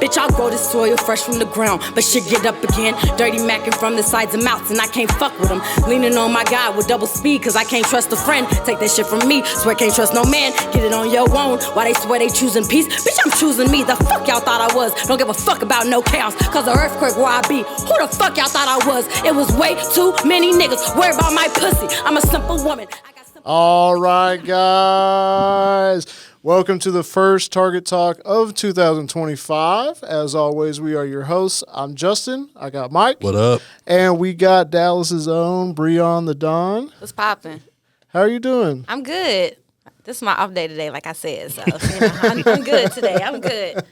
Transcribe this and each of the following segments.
Bitch, I'll grow this soil fresh from the ground, but shit get up again. Dirty macking from the sides of mouths, and I can't fuck with them. Leaning on my God with double speed, cause I can't trust a friend. Take that shit from me, swear can't trust no man. Get it on your own, why they swear they choosing peace? Bitch, I'm choosing me, the fuck y'all thought I was. Don't give a fuck about no chaos, cause the earthquake where I be. Who the fuck y'all thought I was? It was way too many niggas worried about my pussy. I'm a simple woman. All right, guys. Welcome to the first Target Talk of 2025. As always, we are your hosts. I'm Justin. I got Mike. What up? And we got Dallas's own Brionne the Don. What's poppin'? How are you doing? I'm good. This is my off day today, like I said. So I'm good today. I'm good.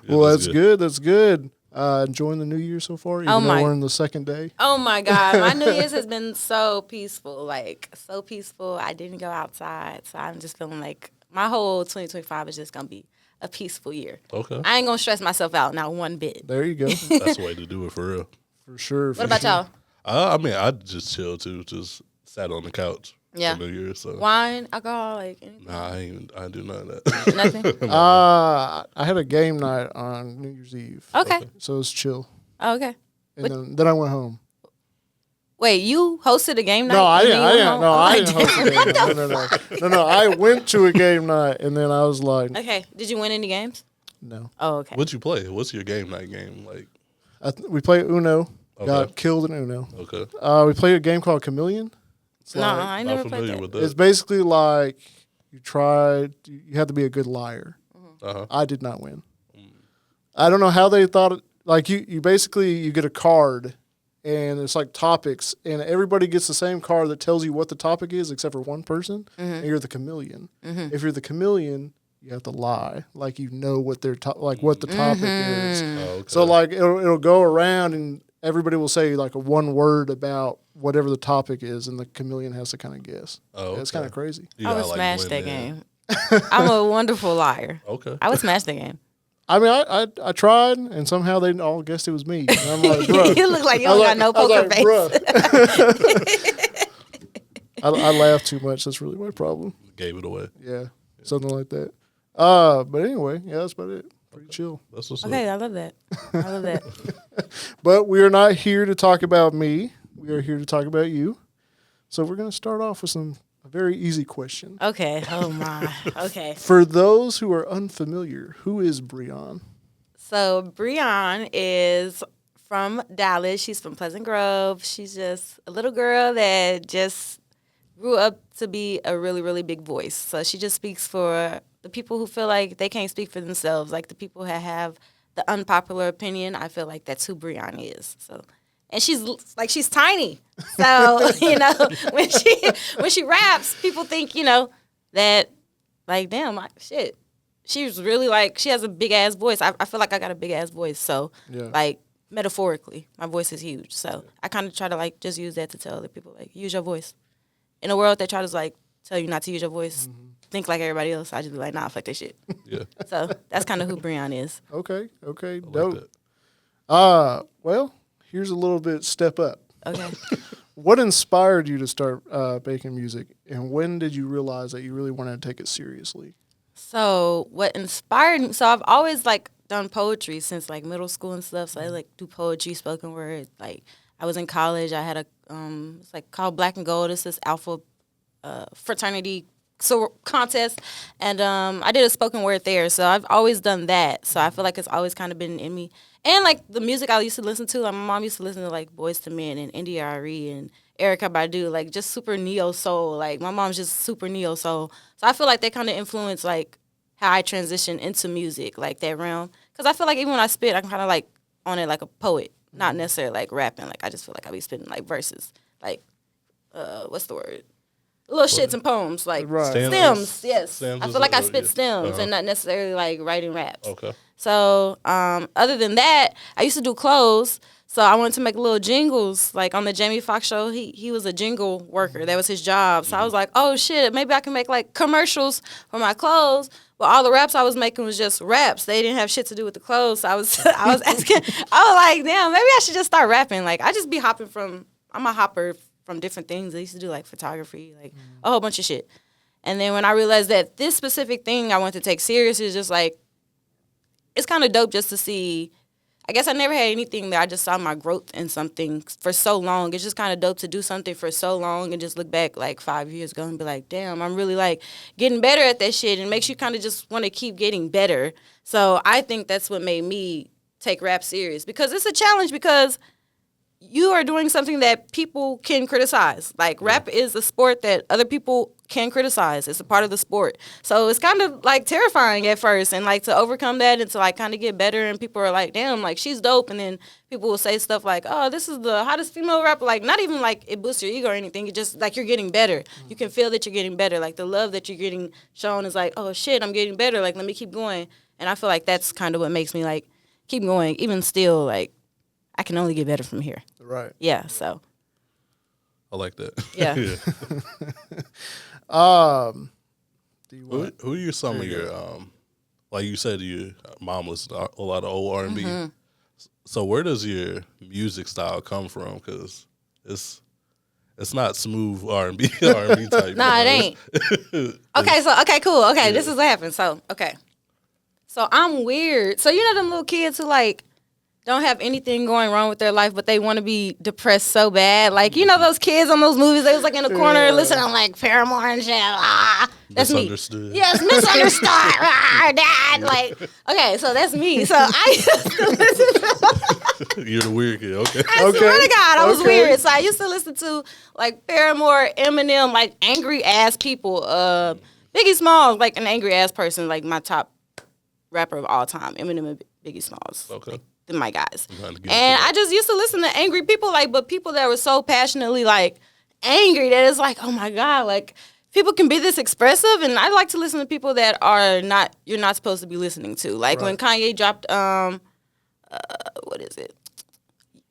Well, that's good. That's good. Enjoying the new year so far, even though we're in the second day. Oh my God, my New Year's has been so peaceful, like so peaceful. I didn't go outside, so I'm just feeling like my whole 2025 is just gonna be a peaceful year. Okay. I ain't gonna stress myself out, not one bit. There you go. That's the way to do it for real. For sure. What about y'all? I mean, I just chilled too. Just sat on the couch. Yeah. For New Year's. So. Wine, alcohol, like anything? Nah, I do none of that. Nothing. I had a game night on New Year's Eve. Okay. So it was chill. Oh, okay. And then I went home. Wait, you hosted a game night? No, I and didn't. then you went home? I didn't host a game night. No. I went to a game night, and then I was like, Okay. Did you win any games? no. Oh, okay. What'd you play? What's your game night game like? We played Uno. Okay. Got killed in Uno. Okay. We played a game called Chameleon. No, I Not never played familiar that. with that. It's basically like you have to be a good liar. Uh-huh. I did not win. I don't know how they thought it. Like you basically you get a card, and it's like topics, and everybody gets the same card that tells you what the topic is, except for one person, and you're the chameleon. If you're the chameleon, you have to lie, like you know what what the topic is. Oh, okay. So like it'll go around, and everybody will say like a one word about whatever the topic is, and the chameleon has to kind of guess. Oh, okay. It's kind of crazy. You I would gotta, smash win that then. game. I'm a wonderful liar. Okay. I would smash the game. I mean, I tried, and somehow they all guessed it was me. And I'm like, bro. You look like you don't got no poker face. I laugh too much. That's really my problem. Gave it away. Yeah, something like that. But anyway, yeah, that's about it. Pretty chill. That's what's Okay, up. I love that. I love that. But we are not here to talk about me. We are here to talk about you. So we're going to start off with a very easy question. Okay. Oh my. Okay. For those who are unfamiliar, who is Brionne? So Brionne is from Dallas. She's from Pleasant Grove. She's just a little girl that just grew up to be a really, really big voice. So she just speaks for the people who feel like they can't speak for themselves, like the people who have the unpopular opinion. I feel like that's who Brionne is. So, and she's tiny. So, when she raps, people think, that like, damn, shit. She's really like, she has a big ass voice. I feel like I got a big ass voice. So, like, metaphorically, my voice is huge. So I kind of try to like just use that to tell other people, like, use your voice. In a world that tries to like tell you not to use your voice, think like everybody else, I just be like, nah, fuck that shit. Yeah. So that's kind of who Brionne is. Okay, I dope. like that. Well, here's a little bit step up. Okay. What inspired you to start making music, and when did you realize that you really wanted to take it seriously? So what inspired me? So I've always like done poetry since like middle school and stuff. So I like do poetry, spoken word. Like I was in college. I had a it's like called Black and Gold. It's this alpha fraternity contest, and I did a spoken word there. So I've always done that. So I feel like it's always kind of been in me. And like the music I used to listen to, like my mom used to listen to like Boyz II Men and India.Arie and Erykah Badu, like just super neo soul. Like my mom's just super neo soul. So I feel like they kind of influence like how I transition into music, like that realm. Because I feel like even when I spit, I'm kind of like on it like a poet, not necessarily like rapping. Like I just feel like I be spitting like verses, like what's the word? Little shits and poems, like stems. Yes, Stanzas I feel like I or- spit yeah. stems and not necessarily like writing raps. Okay. So other than that, I used to do clothes. So I wanted to make little jingles. Like on the Jamie Foxx show, he was a jingle worker. That was his job. So I was like, oh shit, maybe I can make like commercials for my clothes. But all the raps I was making was just raps. They didn't have shit to do with the clothes. So I was asking, I was like, damn, maybe I should just start rapping. Like I just be hopping I'm a hopper from different things. I used to do like photography, like a whole bunch of shit. And then when I realized that this specific thing I wanted to take serious is just like, it's kind of dope just to see. I guess I never had anything that I just saw my growth in something for so long. It's just kind of dope to do something for so long and just look back like 5 years ago and be like, damn, I'm really like getting better at that shit. And it makes you kind of just want to keep getting better. So I think that's what made me take rap serious, because it's a challenge, because you are doing something that people can criticize. Like, rap is a sport that other people can criticize. It's a part of the sport. So it's kind of, like, terrifying at first. And, like, to overcome that and to, like, kind of get better. And people are like, damn, like, she's dope. And then people will say stuff like, oh, this is the hottest female rapper. Like, not even, like, it boosts your ego or anything. It just, like, you're getting better. You can feel that you're getting better. Like, the love that you're getting shown is like, oh, shit, I'm getting better. Like, let me keep going. And I feel like that's kind of what makes me, like, keep going. Even still, like, I can only get better from here. Right. Yeah, so. I like that. Yeah. Who are some of your like you said, your mom listens to a lot of old R&B. Mm-hmm. So where does your music style come from? Because it's not smooth R&B type. Nah, it ain't. Okay, cool. Okay, this is what happened. So I'm weird. So you know them little kids who like don't have anything going wrong with their life, but they want to be depressed so bad. Like, you know those kids on those movies, they was like in the corner listening to like Paramore and shit. That's me. Misunderstood. Yes, misunderstood. Dad. Like, okay, so that's me. So I used to listen to You're the weird kid, okay. I swear to God, I was weird. So I used to listen to like Paramore, Eminem, like angry ass people. Biggie Smalls, like an angry ass person, like my top rapper of all time. Eminem and Biggie Smalls. Okay. They're my guys. And I just used to listen to angry people, like, but people that were so passionately like angry that it's like, oh my God, like people can be this expressive. And I like to listen to people that are not, you're not supposed to be listening to. Like when Kanye dropped, what is it?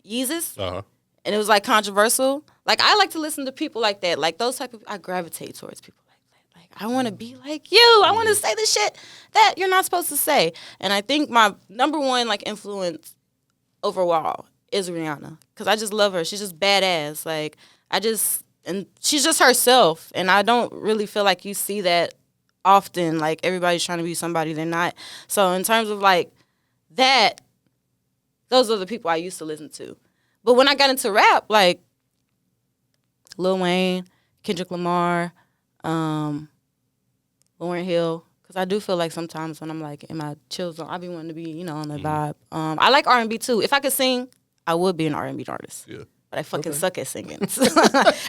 Yeezus? Uh-huh. And it was like controversial. Like I like to listen to people like that. Like those type of, I gravitate towards people like that. Like I want to be like you. I want to say the shit that you're not supposed to say. And I think my number one like influence overall is Rihanna, because I just love her. She's just badass. Like and she's just herself. And I don't really feel like you see that often. Like everybody's trying to be somebody they're not. So in terms of like that, those are the people I used to listen to. But when I got into rap, like Lil Wayne, Kendrick Lamar, Lauryn Hill, because I do feel like sometimes when I'm like in my chill zone, I be wanting to be, you know, on the vibe. I like R&B too. If I could sing, I would be an R&B artist. Yeah. But I fucking suck at singing. So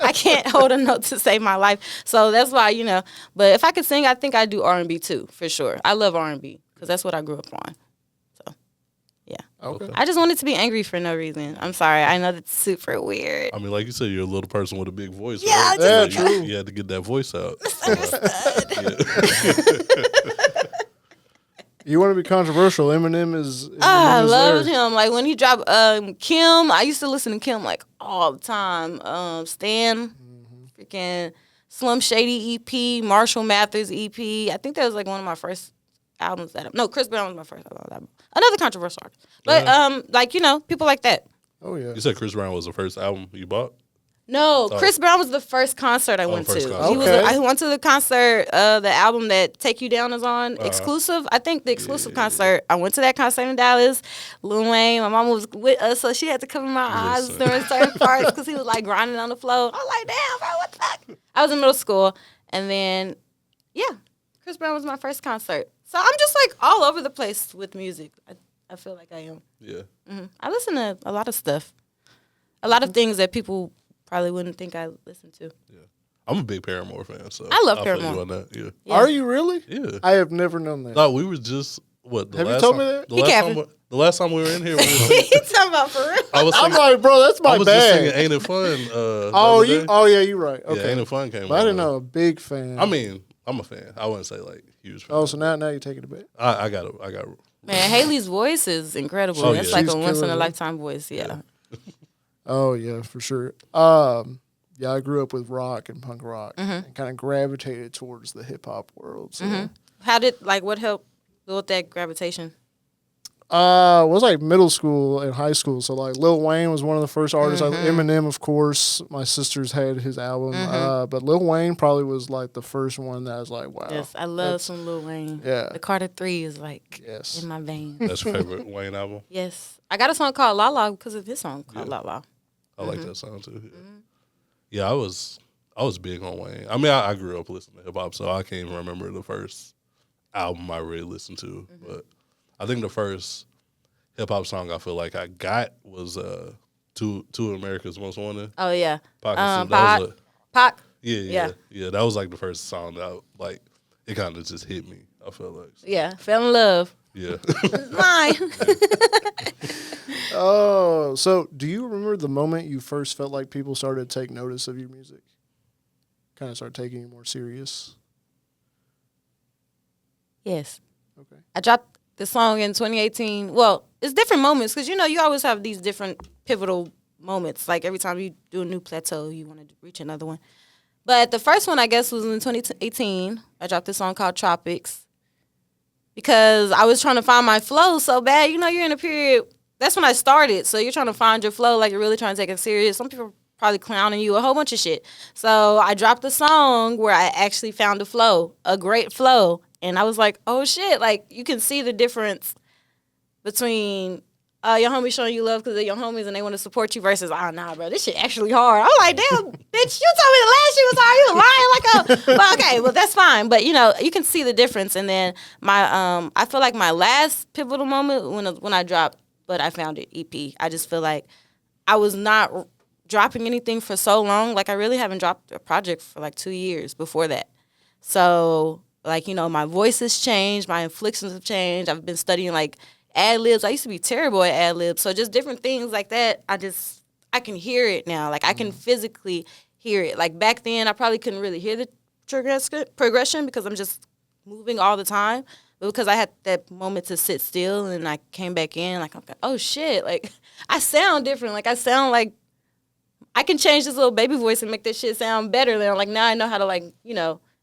I can't hold a note to save my life. So that's why, you know. But if I could sing, I think I'd do R&B too, for sure. I love R&B because that's what I grew up on. So, yeah. Okay. I just wanted to be angry for no reason. I'm sorry. I know that's super weird. I mean, like you said, you're a little person with a big voice. Yeah, right? Yeah, So true. you had to get that voice out. You want to be controversial? Eminem is. I Eminem is loved there. him. Like when he dropped Kim, I used to listen to Kim like all the time. Stan, freaking Slim Shady EP, Marshall Mathers EP. I think that was like one of my first albums. No, Chris Brown was my first album. Another controversial artist. But like, you know, people like that. Oh yeah. You said Chris Brown was the first album you bought? No, Chris Brown was the first concert I went to. first concert. Okay. I went to the concert, the album that Take You Down is on, exclusive. I think the exclusive concert. I went to that concert in Dallas. Lil Wayne, my mom was with us, so she had to cover my eyes during certain parts because he was like grinding on the floor. I was like, damn, bro, what the fuck? I was in middle school, and then, yeah, Chris Brown was my first concert. So I'm just like all over the place with music. I feel like I am. Yeah. I listen to a lot of stuff, a lot of things that people probably wouldn't think I listened to. Yeah. I'm a big Paramore fan, so I love feel you Paramore. on that. Yeah. Yeah. Are you really? Yeah. I have never known that. No, we were just what? The Have you last told time, me that? The He last, capping. time, the last time we were in here, we were You talking about for real? I was I'm singing, like, bro, that's my I was just bag. singing "Ain't It Fun." The Oh, other you. day. Oh, yeah, you're right. Yeah, Okay. "Ain't It Fun" came But I on. didn't know. A big fan. I mean, I'm a fan. I wouldn't say like huge fan. Oh, so now you take it a bit. I got. Man, Haley's voice is incredible. Oh, That's yeah. like She's a once in killing a it. lifetime voice. Yeah. Oh yeah, for sure. Yeah, I grew up with rock and punk rock, and kind of gravitated towards the hip hop world. So, How did what helped build that gravitation? Was like middle school and high school. So like Lil Wayne was one of the first artists. Eminem, of course. My sisters had his album. But Lil Wayne probably was like the first one that I was like, wow. Yes, I love some Lil Wayne. Yeah. The Carter 3 is like Yes. in my veins. That's your favorite Wayne album? Yes. I got a song called La La because of his song called La La. I like that song too. Yeah, I was big on Wayne. I mean, I grew up listening to hip hop, so I can't even remember the first album I really listened to. But I think the first hip hop song I feel like I got was Two America's Most Wanted. Oh yeah. Pac and Snoop. Pac. That was Pac. yeah. That was like the first song that like it kind of just hit me. I feel like Yeah. Fell in love. yeah. Mine. Oh, so do you remember the moment you first felt like people started to take notice of your music? Kind of start taking you more serious? Yes. Okay. I dropped the song in 2018. Well, it's different moments because, you always have these different pivotal moments. Like every time you do a new plateau, you want to reach another one. But the first one, I guess, was in 2018. I dropped this song called Tropics because I was trying to find my flow so bad. You're in a period. That's when I started. So you're trying to find your flow, like you're really trying to take it serious. Some people probably clowning you, a whole bunch of shit. So I dropped a song where I actually found a flow, a great flow. And I was like, oh, shit. Like, you can see the difference between your homies showing you love because they're your homies and they want to support you versus, oh, nah, bro, this shit actually hard. I'm like, damn, bitch, you told me the last shit was hard. You lying like a... Well, okay, well, that's fine. But, you can see the difference. And then I feel like my last pivotal moment when I dropped But I Found It EP, I just feel like I was not dropping anything for so long. Like, I really haven't dropped a project for like 2 years before that. So... Like, my voice has changed. My inflections have changed. I've been studying, like, ad-libs. I used to be terrible at ad-libs. So just different things like that, I can hear it now. Like, I can physically hear it. Like, back then, I probably couldn't really hear the progression because I'm just moving all the time. But because I had that moment to sit still and I came back in, like, okay, oh, shit. Like, I sound different. Like, I sound like I can change this little baby voice and make this shit sound better. Then, like, now I know how to, like,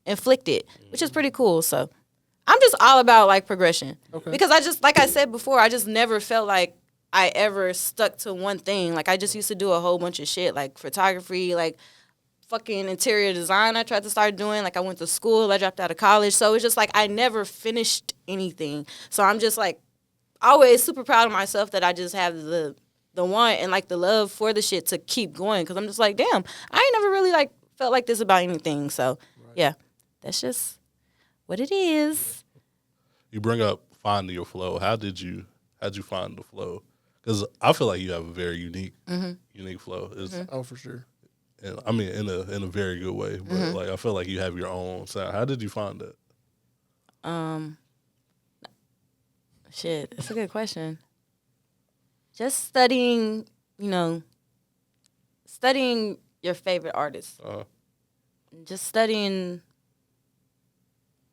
inflict it, which is pretty cool. So I'm just all about like progression because I just, like I said before, I just never felt like I ever stuck to one thing. Like I just used to do a whole bunch of shit, like photography, like fucking interior design. I tried to start doing, like I went to school, I dropped out of college. So it's just like I never finished anything. So I'm just like always super proud of myself that I just have the want and like the love for the shit to keep going. Cause I'm just like, damn, I ain't never really like felt like this about anything. So yeah. That's just what it is. You bring up finding your flow. How'd you find the flow? Because I feel like you have a very unique flow. Oh, for sure. And I mean, in a very good way. But like, I feel like you have your own sound. How did you find that? Shit, that's a good question. Just studying, studying your favorite artists. Just studying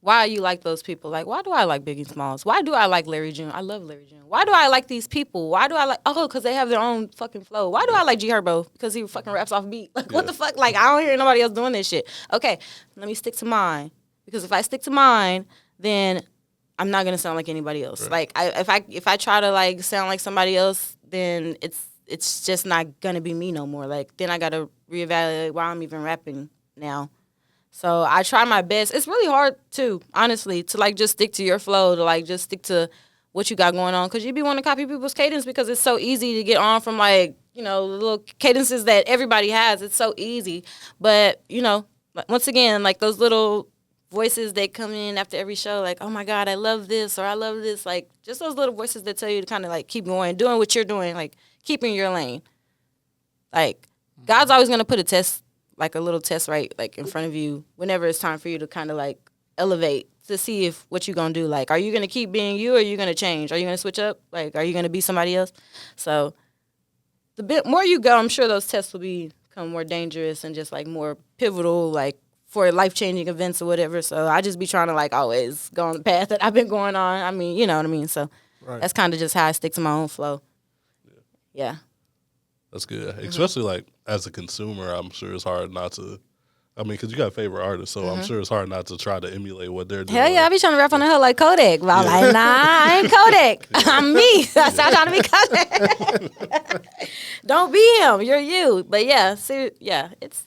why you like those people. Like, why do I like Biggie Smalls? Why do I like Larry June? I love Larry June. Why do I like these people? Why do I like, because they have their own fucking flow. Why do I like G Herbo? Because he fucking raps off beat. Like, what the fuck? Like, I don't hear nobody else doing this shit. Okay, let me stick to mine. Because if I stick to mine, then I'm not going to sound like anybody else. Right. Like, if I try to, like, sound like somebody else, then it's just not going to be me no more. Like, then I got to reevaluate why I'm even rapping now. So I try my best. It's really hard too, honestly, to like just stick to your flow, to like just stick to what you got going on, because you be wanting to copy people's cadence because it's so easy to get on from like, the little cadences that everybody has. It's so easy. But, once again, like those little voices that come in after every show, like, oh my God, I love this, or I love this. Like just those little voices that tell you to kind of like keep going, doing what you're doing, like keeping your lane. Like God's always going to put a test, like a little test right like in front of you whenever it's time for you to kind of like elevate to see if what you're going to do. Like, are you going to keep being you or are you going to change? Are you going to switch up? Like, are you going to be somebody else? So the bit more you go, I'm sure those tests will become more dangerous and just like more pivotal, like for life-changing events or whatever. So I just be trying to like always go on the path that I've been going on. I mean, you know what I mean? So that's kind of just how I stick to my own flow. Yeah. That's good. Especially like as a consumer, I'm sure it's hard not to I mean, because you got favorite artists, so I'm sure it's hard not to try to emulate what they're doing. Hell yeah, I be trying to rap on the hood like Kodak. But I'm like, nah, I ain't Kodak. I'm me. Stop trying to be Kodak. Don't be him. You're you. But yeah, see, yeah, it's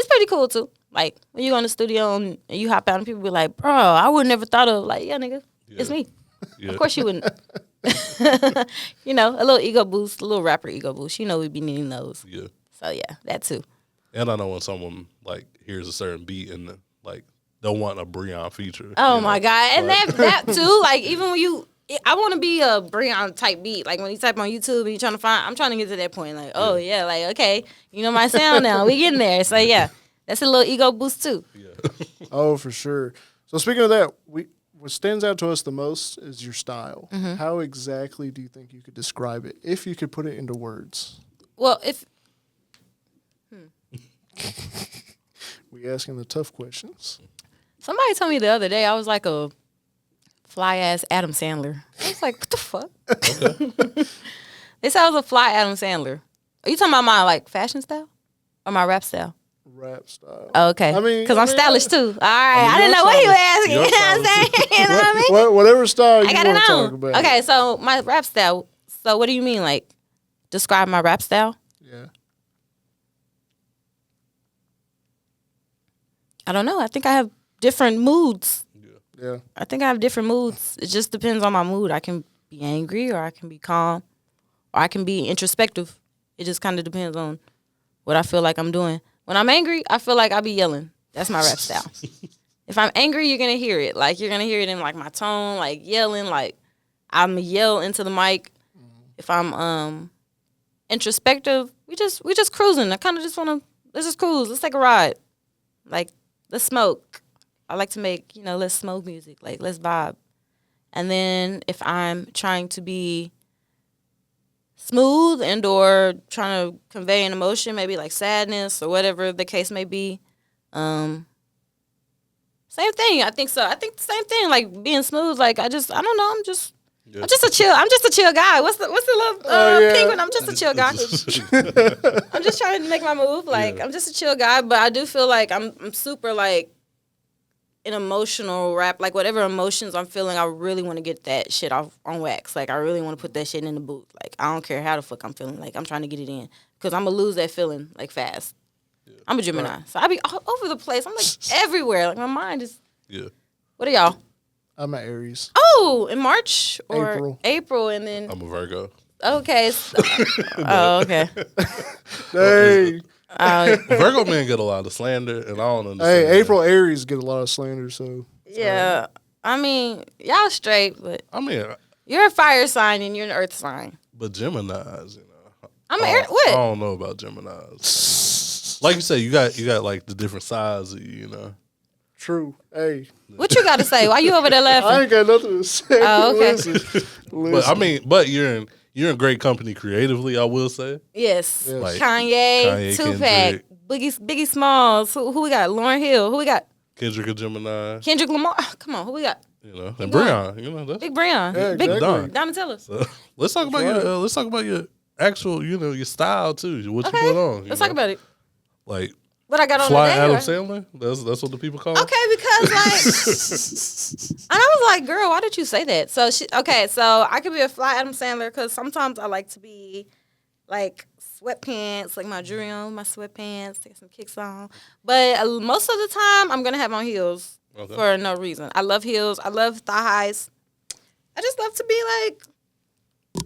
pretty cool too. Like when you go in the studio and you hop out and people be like, bro, I would never thought of like, yeah, nigga, it's me. Yeah. Of course you wouldn't. You know, a little ego boost, a little rapper ego boost. You know we be needing those. Yeah. So yeah, that too. And I know when someone like hears a certain beat and like they'll want a Brionne feature. Oh my God. And that too, like even when I want to be a Brionne type beat. Like when you type on YouTube and you're trying to find, I'm trying to get to that point. Like, oh yeah, like okay, you know my sound now. We getting there. So yeah, that's a little ego boost too. Yeah. Oh, for sure. So speaking of that, what stands out to us the most is your style. How exactly do you think you could describe it if you could put it into words? Well, if We asking the tough questions. somebody told me the other day I was like a fly ass Adam Sandler. I was like, what the fuck? They said I was a fly Adam Sandler. Are you talking about my like fashion style or my rap style? Rap style. Oh, okay. I mean, because I'm stylish too. All right, I didn't know what he was asking. You know what I'm saying? You know what I mean? Whatever style you I want gotta to know. talk about. Okay, so my rap style. So what do you mean, like, describe my rap style? Yeah. I don't know. I think I have different moods. Yeah. I think I have different moods. It just depends on my mood. I can be angry, or I can be calm, or I can be introspective. It just kind of depends on what I feel like I'm doing. When I'm angry, I feel like I be yelling. That's my rap style. If I'm angry, you're gonna hear it. Like you're gonna hear it in like my tone, like yelling. Like I'm yell into the mic. If I'm introspective, we just cruising. I kind of just wanna let's just cruise. Let's take a ride. Like let's smoke. I like to make let's smoke music. Like let's vibe. And then if I'm trying to be smooth and or trying to convey an emotion, maybe like sadness or whatever the case may be. Same thing. I think so. I think the same thing. Like being smooth. Like I don't know. I'm just a chill guy. What's the little penguin? I'm just a chill guy. I'm just trying to make my move. Like I'm just a chill guy, but I do feel like I'm super like an emotional rap. Like whatever emotions I'm feeling, I really want to get that shit off on wax. Like I really want to put that shit in the booth. Like I don't care how the fuck I'm feeling. Like I'm trying to get it in because I'm gonna lose that feeling like fast. Yeah. I'm a Gemini, so I be all over the place. I'm like everywhere. Like my mind is. Yeah. What are y'all? I'm an Aries. Oh, in March or April, and then I'm a Virgo. Okay. Oh, okay. Hey. Virgo men get a lot of slander, and I don't understand. Hey, April Aries get a lot of slander, so. Yeah. I mean, y'all straight, but. I mean. You're a fire sign and you're an earth sign. But Geminis, I'm an air. What? I don't know about Geminis. Like you said, you got like the different sides, True. Hey. What you got to say? Why you over there laughing? I ain't got nothing to say. Oh, okay. Listen. But I mean, but you're in great company creatively, I will say. Yes. Like Kanye, Tupac, Biggie Smalls. Who we got? Lauryn Hill. Who we got? Kendrick Gemini. Kendrick Lamar. Oh, come on, who we got? And Brionne. That's Big Brionne. Yeah, Big exactly. Donatella. So, let's talk about your actual, your style too. What you put on. Let's talk about it. Like what I got on Fly today, Adam right? Sandler. That's what the people call it. Okay, because like, and I was like, girl, why did you say that? So so I could be a fly Adam Sandler because sometimes I like to be like sweatpants, like my jewelry on, my sweatpants, take some kicks on. But most of the time, I'm gonna have on heels for no reason. I love heels. I love thigh highs. I just love to be like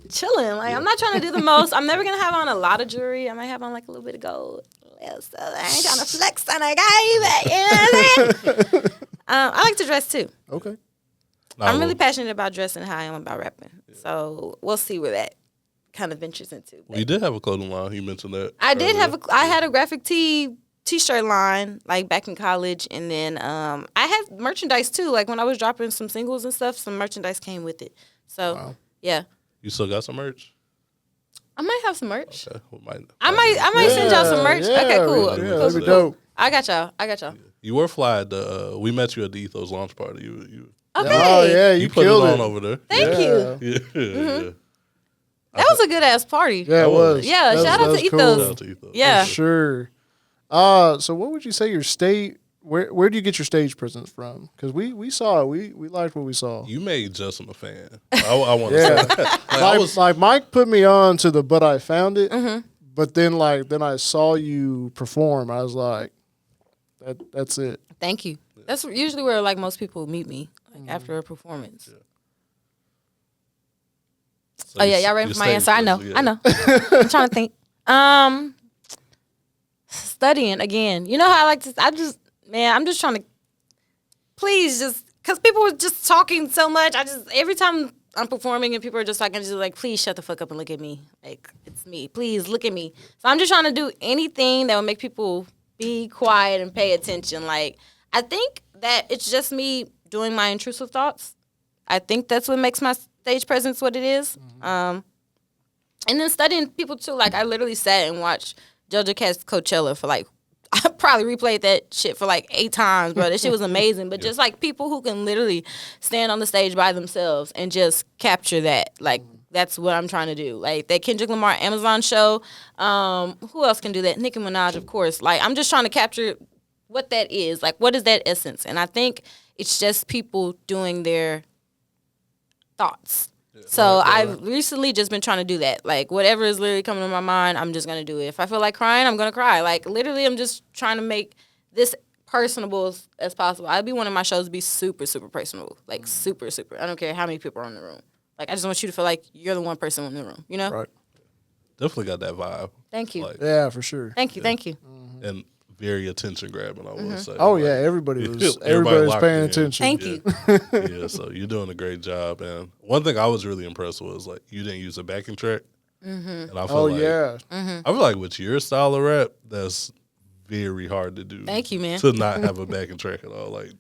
chilling. Like I'm not trying to do the most. I'm never gonna have on a lot of jewelry. I might have on like a little bit of gold. So I ain't trying to flex on a guy, but you know what I'm saying? I like to dress too. Okay. I'm really passionate about dressing how I am about rapping. Yeah. So we'll see where that kind of ventures into. Well, you did have a clothing line. You mentioned that. I had a graphic t-shirt line like back in college, and then I had merchandise too. Like when I was dropping some singles and stuff, some merchandise came with it. So yeah. You still got some merch? I might have some merch. Okay. I might send y'all some merch. Okay, cool. Yeah, cool. that'd be dope. I got y'all. You were fly at we met you at the Ethos launch party. You okay. Oh yeah, you put killed it on over there. Thank you. Yeah. Mm-hmm. Yeah. That was a good ass party. Yeah, it was. Yeah, shout out to Ethos. Cool. Yeah, for sure. So what would you say your stage? Where do you get your stage presence from? Because we saw it. We liked what we saw. You made Justin a fan. I want to Yeah. say that. Like Mike put me on to the But I Found It. But then I saw you perform. I was like, that's it. Thank you. That's usually where like most people meet me, like after a performance. Yeah. So Oh yeah, y'all ready for my answer? I know. Yeah. I'm trying to think. Studying again. You know how I like to. I'm just trying to. Please, just because people were just talking so much. Every time I'm performing and people are just talking, I'm just like, please shut the fuck up and look at me. Like it's me. Please look at me. So I'm just trying to do anything that will make people be quiet and pay attention. Like I think that it's just me doing my intrusive thoughts. I think that's what makes my stage presence what it is. And then studying people too. Like I literally sat and watched Doja Cat's Coachella for like, I probably replayed that shit for like 8 times, bro. That shit was amazing. But just like people who can literally stand on the stage by themselves and just capture that. Like that's what I'm trying to do. Like that Kendrick Lamar Amazon show. Who else can do that? Nicki Minaj, of course. Like I'm just trying to capture what that is. Like what is that essence? And I think it's just people doing their thoughts. So I've recently just been trying to do that. Like whatever is literally coming to my mind, I'm just gonna do it. If I feel like crying, I'm gonna cry. Like literally, I'm just trying to make this personable as possible. I'd be wanting my shows to be super, super personable. Like super, super. I don't care how many people are in the room. Like I just want you to feel like you're the one person in the room. You know? Right. Definitely got that vibe. Thank you. Like, Yeah, for sure. Thank you. Thank you. and very attention grabbing, I would say. Oh Like, yeah, everybody was locked paying in. attention. Thank you. Yeah, so you're doing a great job. And one thing I was really impressed with was like you didn't use a backing track. And I feel Oh like, yeah. I feel like with your style of rap, that's very hard to do. Thank you, man. To not have a backing track at all, like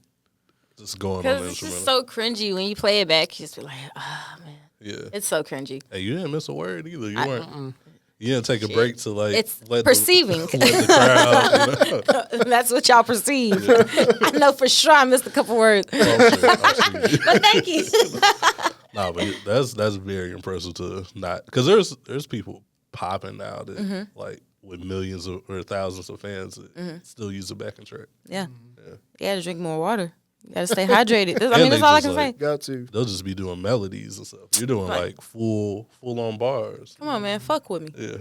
just going on Because the it's instrumental. just so cringy when you play it back. You just be like, oh man, Yeah. it's so cringy. Hey, you didn't miss a word either. You weren't. You didn't take a break to like. It's let perceiving. The, let the crowd. You know? That's what y'all perceive. I know for sure I missed a couple words. I'm sure. But thank you. Nah, but that's very impressive to not because there's people popping now that like with millions or thousands of fans that still use a backing track. Yeah. Yeah. You gotta drink more water. You gotta stay hydrated. I And mean, they that's all I just, can like, say. Got to. They'll just be doing melodies and stuff. You're doing Right. like full on bars. Come on, man. Fuck with me. Yeah.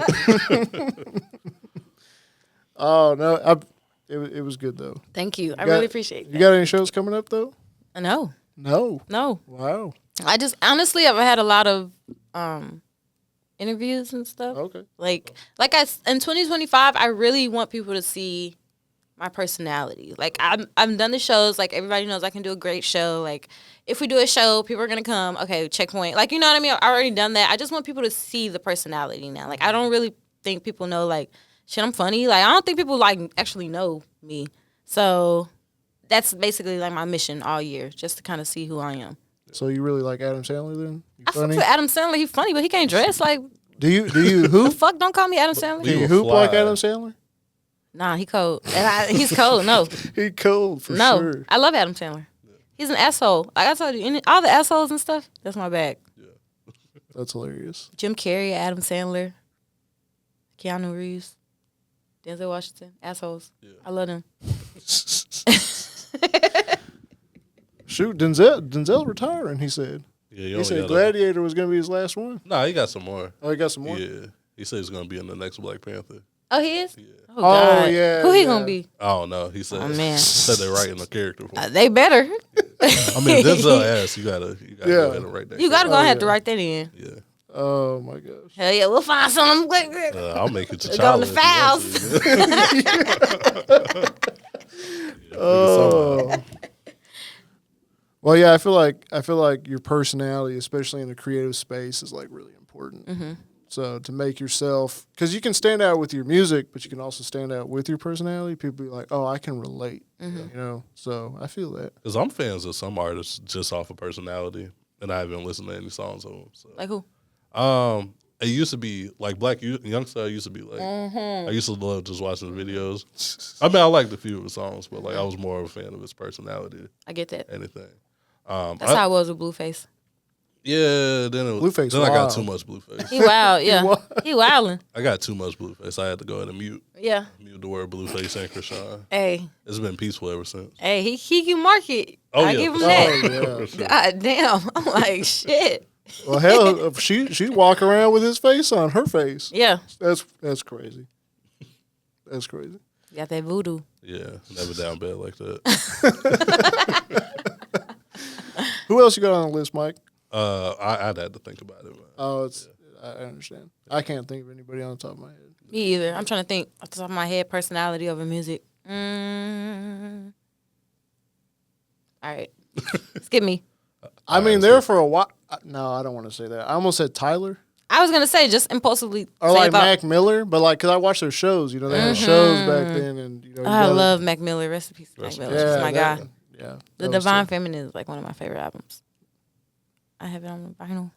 Oh no, it was good though. Thank you. I got- really appreciate You that. got any shows coming up though? No. No. No. Wow. I just honestly I've had a lot of interviews and stuff. Okay. Like in 2025, I really want people to see my personality. Like I've done the shows. Like everybody knows I can do a great show. Like if we do a show, people are gonna come. Okay, checkpoint. Like you know what I mean. I already done that. I just want people to see the personality now. Like I don't really think people know like shit. I'm funny. Like I don't think people like actually know me. So that's basically like my mission all year, just to kind of see who I am. So you really like Adam Sandler then? You I fuck funny? with Adam Sandler. He's funny, but he can't dress. Like Do you the hoop? fuck? Don't call me Adam Sandler. Do You you a hoop like fly. Adam Sandler? Nah, he cold. And he's cold. No, He cold for no. sure. I love Adam Sandler. He's an asshole. Like I told you, all the assholes and stuff. That's my bag. That's hilarious. Jim Carrey, Adam Sandler, Keanu Reeves, Denzel Washington, assholes. Yeah. I love them. Shoot, Denzel retiring. He said. Yeah, you He only said got Gladiator was gonna be his last one. Nah, he got some more. Oh, he got some more. Yeah. He said he's gonna be in the next Black Panther. Oh, he is. Yeah. Oh, God. yeah, Who he yeah. gonna be? I don't know. He said Oh, man. said they're writing a character for him. They better. I mean, Denzel asked, you gotta Yeah. go ahead and write that. You gotta go Oh, ahead yeah. to write that in. Yeah. Oh my gosh. Hell yeah, we'll find some. I'll make it to Go to T'Challa. the files. Oh. Well, yeah, I feel like your personality, especially in the creative space, is like really important. Mm-hmm. So to make yourself, because you can stand out with your music, but you can also stand out with your personality. People be like, "Oh, I can relate," Mm-hmm. you know. So I feel that. Because I'm fans of some artists just off of personality, and I haven't listened to any songs of them. So. Like who? It used to be like Black Youngster. Used to be like I used to love just watching the videos. I mean, I liked a few of the songs, but like I was more of a fan of his personality. I get that. Anything. That's how I was with Blueface. Yeah, Blueface then I got wild. too much Blueface. He wild, yeah. He wildin'. I got too much Blueface. I had to go ahead and mute Yeah. the word Blueface and Krishan. Hey, It's been peaceful ever since. he can market. Oh, I yeah, give him for that. sure. Yeah. For sure. God damn. I'm like, shit. Well, hell, she walk around with his face on her face. Yeah. That's crazy. That's crazy. Got that voodoo. Yeah, never down bad like that. Who else you got on the list, Mike? I'd have to think about it, man. Oh, I understand. I can't think of anybody on the top of my head. Me either. I'm trying to think off the top of my head, personality over music. All right. Skip me. I mean, there for a while. No, I don't want to say that. I almost said Tyler I was going to say, just impulsively. or say like about, Mac Miller, but like because I watched their shows. You know, they had shows back then, and you know. I love Mac Miller. Rest in peace, Mac Miller. Yeah, He's my guy. Yeah, The Divine Feminine is like one of my favorite albums. I have it on vinyl.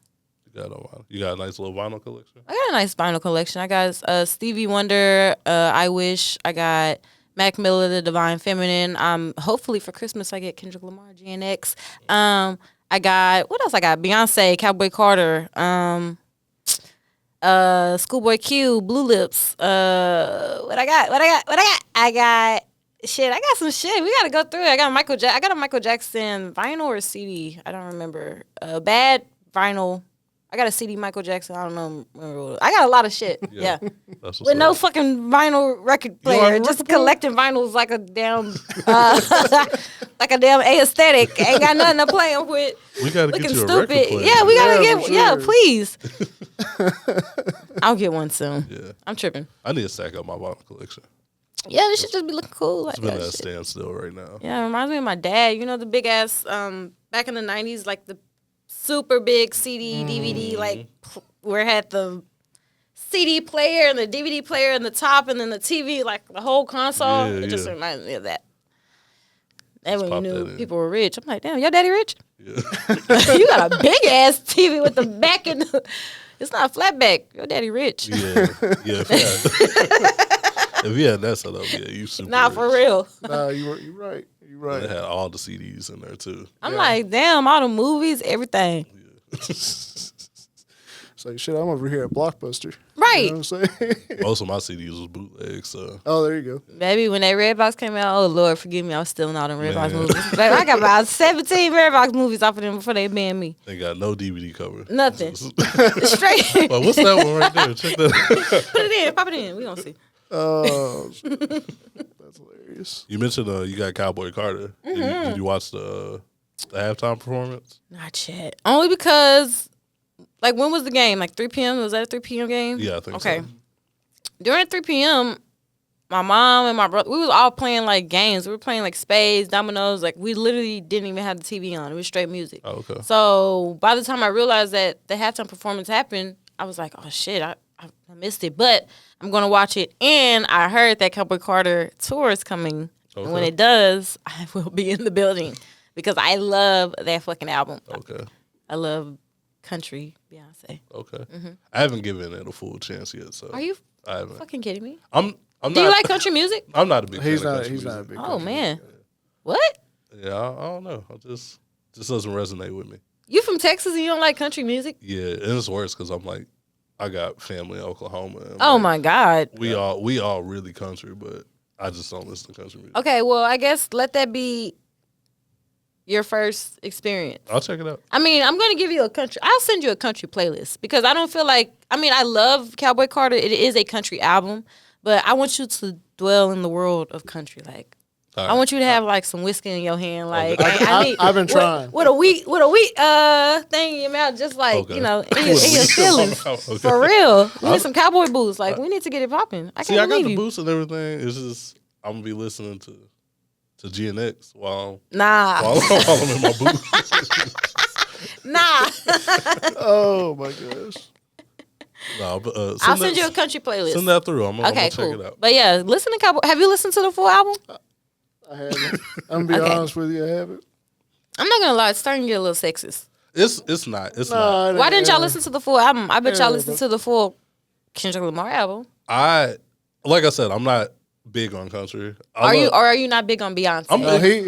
You got a nice little vinyl collection? I got a nice vinyl collection. I got Stevie Wonder, I Wish. I got Mac Miller, The Divine Feminine. Hopefully for Christmas I get Kendrick Lamar, GNX. I got, what else I got? Beyonce, Cowboy Carter, Schoolboy Q, Blue Lips. What I got? I got some shit. We gotta go through it. I got a Michael Jackson vinyl or CD. I don't remember. Bad vinyl. I got a CD Michael Jackson. I don't know. I got a lot of shit. Yeah. That's what's With no up. fucking vinyl record don't have player. a Just record player? collecting vinyls like a damn like a damn aesthetic. Ain't got nothing to play 'em with. We gotta get Looking you a stupid. record player. Yeah, we gotta Yeah, get. for Yeah, sure. please. I'll get one soon. Yeah. I'm tripping. I need to stack up my vinyl collection. Yeah, this should just be looking cool. Like It's been that at a shit. standstill right now. Yeah, it reminds me of my dad. You know the big ass back in the 90s, like the super big CD, DVD, like where it had the CD player and the DVD player in the top and then the TV, like the whole console. Yeah, It just yeah. reminds me of that. And when you pop knew that in. people were rich, I'm like, damn, your daddy rich? Yeah. You got a big ass TV with the back and it's not a flat back. Your daddy rich. Yeah. If you had that set up, yeah, you super Nah, rich. for real. Nah, you're right. You're They right. had all the CDs in there too. I'm like, damn, all the movies, everything. It's like shit. I'm over here at Blockbuster. Right. You know what I'm saying? Most of my CDs was bootleg, so Oh, there you go. Baby, when that Redbox came out, oh Lord, forgive me, I was stealing all them Redbox Man. movies. Baby, I got about 17 Redbox movies off of them before they banned me. they got no DVD cover. Nothing. Well, Straight. what's that one right there? Check that out. Put it in, pop it in. We gonna see. Oh, that's hilarious. You mentioned you got Cowboy Carter. Did you watch the halftime performance? Not yet. Only because, like, when was the game? Like 3 p.m. Was that a 3 p.m. game? Yeah, I think Okay. so. During 3 p.m., my mom and my brother, we was all playing like games. We were playing like spades, dominoes. Like we literally didn't even have the TV on. It was straight music. Oh, okay. So by the time I realized that the halftime performance happened, I was like, oh shit, I missed it. But I'm going to watch it. And I heard that Cowboy Carter tour is coming. And when Okay. it does, I will be in the building because I love that fucking album. Okay. I love country Beyonce. Okay. I haven't given it a full chance yet, so Mm-hmm. Are you I haven't. fucking kidding me? I'm Do not. you like country music? I'm not a big. He's fan of not. country He's not a music. big. Oh, country man. guy. What? Yeah, I don't know. Just doesn't resonate with me. You from Texas and you don't like country music? Yeah, and it's worse because I'm like, I got family in Oklahoma. And Oh, like, my God. We all really country, but I just don't listen to country music. Okay, well, I guess let that be your first experience. I'll check it out. I mean, I'm going to give you a country. I'll send you a country playlist because I don't feel like, I mean, I love Cowboy Carter. It is a country album, but I want you to dwell in the world of country. Like, All I right. want you to have like some whiskey in your hand. Like, Okay. I need, I've been trying. With a wheat thing in your mouth, just like, Okay. you know, in With your a wheat in my feelings. mouth, okay. For real. We need some cowboy boots. Like, we need to get it popping. I See, can't I got believe the you. boots and everything. It's just I'm gonna be listening to GNX while Nah. while I'm in my boots. Nah. Oh my gosh. Nah, but, I'll send you a country playlist. Send that through. I'm Okay, gonna cool. check it out. But yeah, listen to Cowboy. Have you listened to the full album? I haven't. I'm gonna be Okay. honest with you. I haven't. I'm not gonna lie, it's starting to get a little sexist. It's not. It's not. Why didn't y'all listen to the full album? I bet y'all Yeah, listened but- to the full Kendrick Lamar album. Like I said, I'm not big on country. Are you or are you not big on Beyonce? I'm No, big.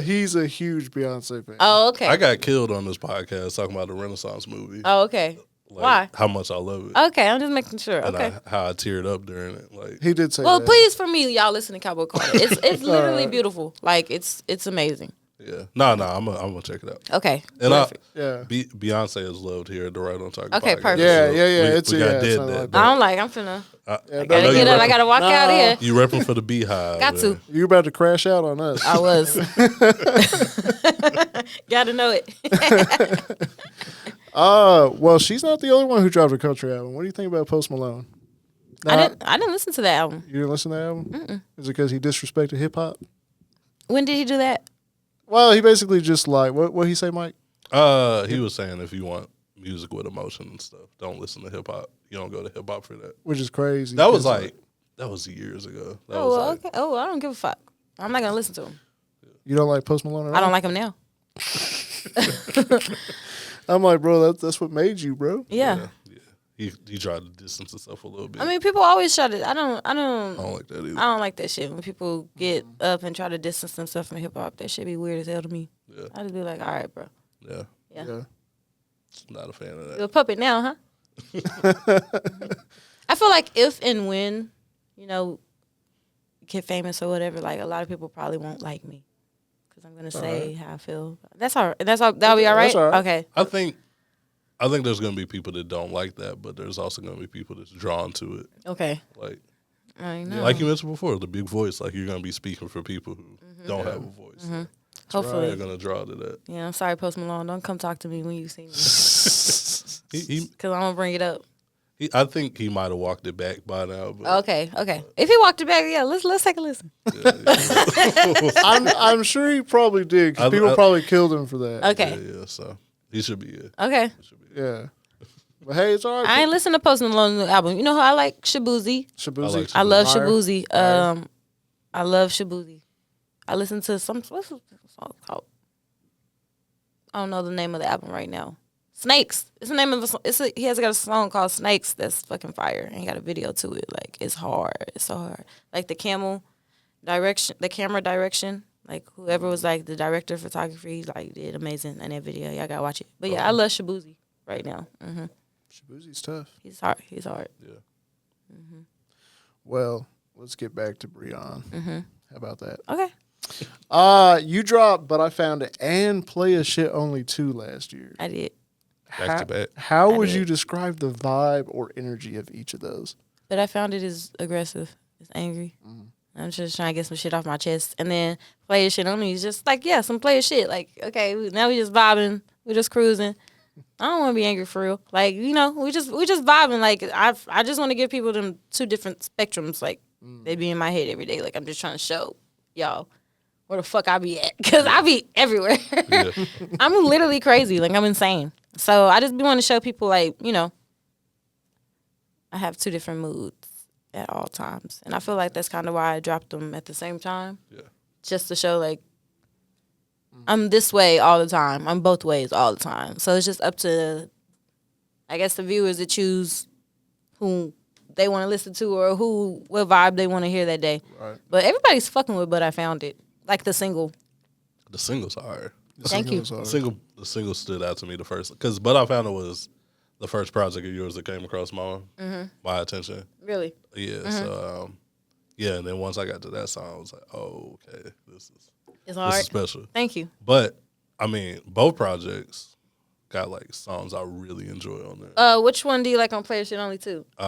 he's a huge Beyonce fan. Oh, okay. I got killed on this podcast talking about the Renaissance movie. Oh, okay. Like, Why? How much I love it. Okay, I'm just making sure. And Okay. how I teared up during it. Like, He did say Well, that. please, for me, y'all listen to Cowboy Carter. It's literally beautiful. Like it's amazing. yeah. No, I'm gonna check it out. Okay. And Perfect. Yeah. Beyonce is loved here at the Right on Target. Okay, podcast. perfect. Yeah, So yeah, yeah. We, It's we yeah, got it's did something that. like but I'm like, I'm finna. I Yeah, Gotta know get you up. I rep- gotta walk out of here. You repping for the Beehive. Got to. man. You about to crash out on us. I was. Gotta know it. Well, she's not the only one who dropped a country album. What do you think about Post Malone? I didn't listen to that album. You didn't listen to that album? Is it because he disrespected hip hop? When did he do that? Well, he basically just like what he say, Mike? He was saying if you want music with emotion and stuff, don't listen to hip hop. You don't go to hip hop for that. Which is crazy. That was 'cause, like that was years ago. That Oh, was well, like, okay. Oh, I don't give a fuck. I'm not gonna listen to him. you don't like Post Malone at all? I don't like him now. I'm like, bro, that's what made you, bro. Yeah. He tried to distance himself a little bit. I mean, people always try to. I don't I don't like that either. I don't like that shit. When people get up and try to distance themselves from hip hop, that shit be weird as hell to me. Yeah. I just be like, all right, bro. Yeah, Yeah. not a fan of that. You're a puppet now, huh? I feel like if and when, get famous or whatever, like a lot of people probably won't like me because I'm gonna say how I feel. That's all. That'll be all right. That's all right. Okay. I think there's gonna be people that don't like that, but there's also gonna be people that's drawn to it. Okay. Like I know. like you mentioned before, the big voice. Like you're gonna be speaking for people who don't have a voice. Hopefully. They're gonna draw to that. Yeah. I'm sorry, Post Malone. Don't come talk to me when you see me He because I'm gonna bring it up. I think he might have walked it back by now. But Okay. If he walked it back, yeah, let's take a listen. I'm sure he probably did because people probably killed him for that. Okay. yeah, so he should be it. Okay. Yeah. But hey, it's all right. I ain't listened to Post Malone's new album. You know who I like? Shabuzi. Shabuzi. I love Fire. Shabuzi. I love Shabuzi. I listened to what's the song called? I don't know the name of the album right now. Snakes. It's the name of he has got a song called Snakes that's fucking fire. And he got a video to it. Like it's hard. It's so hard. Like the camera direction. Like whoever was like the director of photography, like did amazing in that video. Y'all gotta watch it. But yeah, I love Shabuzi right now. Shabuzi's tough. He's hard. Yeah. Well, let's get back to Brionne. How about that? Okay. You dropped, but I found it and Playa Shit Only 2 last year. I did. Back to back. How would did. you describe the vibe or energy of each of those? But I found it is aggressive. It's angry. I'm just trying to get some shit off my chest. And then player shit on me is just like, yeah, some player shit. Like, okay, now we just vibing. We just cruising. I don't want to be angry for real. Like, we just vibing. Like, I just want to give people them two different spectrums. Like, they be in my head every day. Like, I'm just trying to show y'all where the fuck I be at. Because I be everywhere. Yeah. I'm literally crazy. Like, I'm insane. So I just be wanting to show people, like, I have two different moods at all times. And I feel like that's kind of why I dropped them at the same time. Yeah. Just to show, like, I'm this way all the time. I'm both ways all the time. So it's just up to, I guess, the viewers to choose who they want to listen to or what vibe they want to hear that day. Right. But everybody's fucking with But I Found It. Like the single. The singles are hard. Thank you. The single stood out to me the first because But I Found It was the first project of yours that came across my attention. Really? Yeah. So and then once I got to that song, I was like, oh, okay, this It's is hard. special. Thank you. But I mean, both projects got like songs I really enjoy on there. Which one do you like on Player Shit Only 2? Um,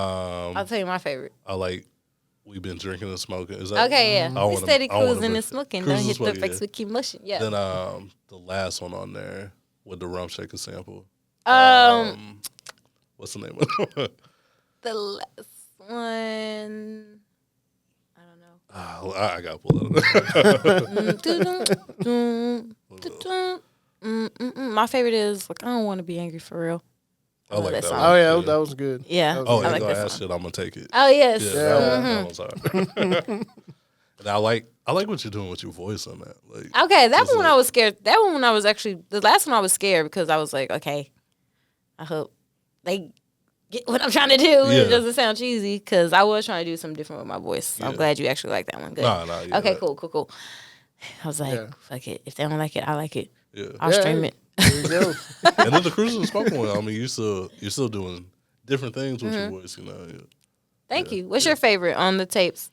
I'll tell you my favorite. I like We've Been Drinking and Smoking. Is that Okay, yeah. I We wanna- steady I wanna cruising bring- and smoking. cruising Don't and hit the smoking, effects yeah. with keep mushing. Yeah. Then the last one on there with the Rum Shaker sample. What's the name of it? The last one, I don't know. I got to pull it up. My favorite is like I don't want to be angry for real. I like that song. one. Oh, yeah, that was good. Yeah. That was Oh, good. I I like like that that song. shit. I'm gonna take it. Oh yes. Yeah, that one's hard. And I like what you're doing with your voice on that. Like, Okay, that Just one when like- I was scared. That one when I was actually the last one I was scared because I was like, okay, I hope they get what I'm trying to do. Yeah. It doesn't sound cheesy because I was trying to do something different with my voice. So I'm glad you actually like that one. Good. Nah, yeah, okay, that- cool. I was like, Yeah. fuck it. If they don't like it, I like it. Yeah. I'll stream it. There you go. And then the cruising and spoken word. I mean, you're still doing different things with your voice, you know. Yeah. Thank you. What's your favorite on the tapes?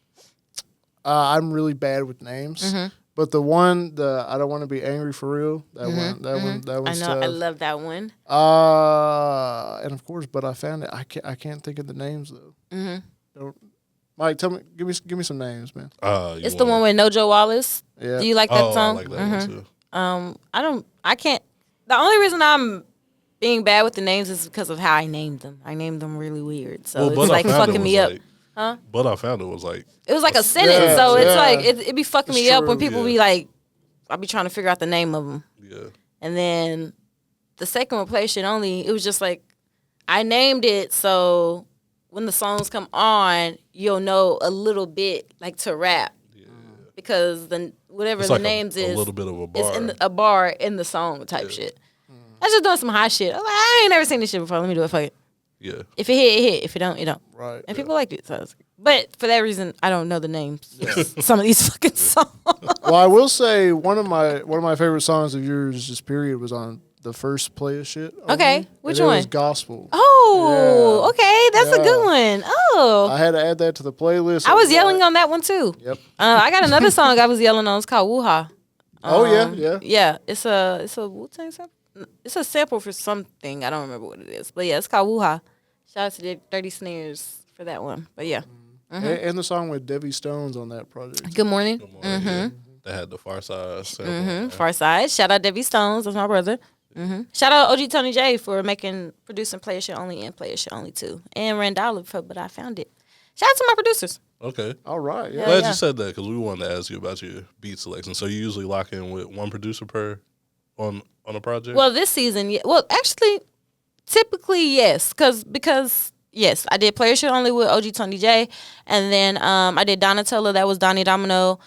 I'm really bad with names, but the one, I don't want to be angry for real. That I one's know. tough. I love that one. And of course, but I found it. I can't think of the names though. Don't, Mike, give me some names, man. It's the one with No Joe Wallace. Yeah. Do you like that song? I like that one too. I can't. The only reason I'm being bad with the names is because of how I named them. I named them really weird, so But it's like I Found It fucking was me up. like- But I found it was like It was like a sentence, Yeah, so it's yeah. like it be fucking It's me up when true, people yeah. be like, I'll be trying to figure out the name of them, yeah. and then the second one, Play Shit Only. It was just like I named it so when the songs come on, you'll know a little bit like to rap because the whatever It's the like names a is. little bit of a bar. It's in a bar in the song type shit. I just doing some hot shit. I was like, I ain't never seen this shit before. Let me do it. Fuck it. yeah. If it hit, it hit. If it don't, it don't. Right. And people liked it. So but for that reason, I don't know the names. of some of these fucking songs. Well, I will say one of my favorite songs of yours, just period, was on the first Playa shit. Okay, which and it was one? gospel. Oh, Yeah. okay. That's a Yeah. good one. Oh. I had to add that to the playlist. I was yelling on that one too. Yep. I got another song I was yelling on. It's called Woo-Ha. Oh yeah. Yeah, it's a Wu-Tang sample. It's a sample for something. I don't remember what it is. But yeah, it's called Woo-Ha. Shout out to the Dirty Snares for that one. But yeah. And the song with Debbie Stones on that project. Good morning. Good morning, yeah. They had the Far Side sample. Far Side. Shout out Debbie Stones. That's my brother. Shout out OG Tony J for producing Playa Shit Only and Playa Shit Only 2. And Randolph for But I Found It. Shout out to my producers. Okay. All right. Yeah. Glad yeah. you said that because we wanted to ask you about your beat selection. So you usually lock in with one producer per on a project? Well, this season, yeah. Well, actually, typically, yes. Because, yes, I did Playa Shit Only with OG Tony J. And then I did Donatella. That was Donnie Domino.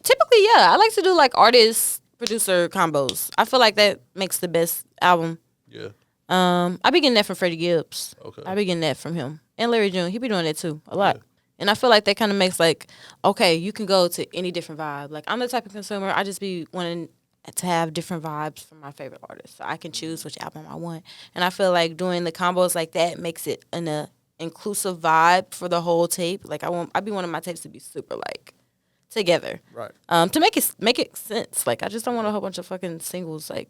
Typically, yeah. I like to do, like, artist-producer combos. I feel like that makes the best album. Yeah. I be getting that from Freddie Gibbs. Okay. I be getting that from him. And Larry June. He be doing that, too, a lot. And I feel like that kind of makes, like, okay, you can go to any different vibe. Like, I'm the type of consumer, I just be wanting to have different vibes from my favorite artists. So I can choose which album I want. And I feel like doing the combos like that makes it an inclusive vibe for the whole tape. Like, I be wanting my tapes to be super, like, together. Right. To make it sense. Like, I just don't want a whole bunch of fucking singles, like,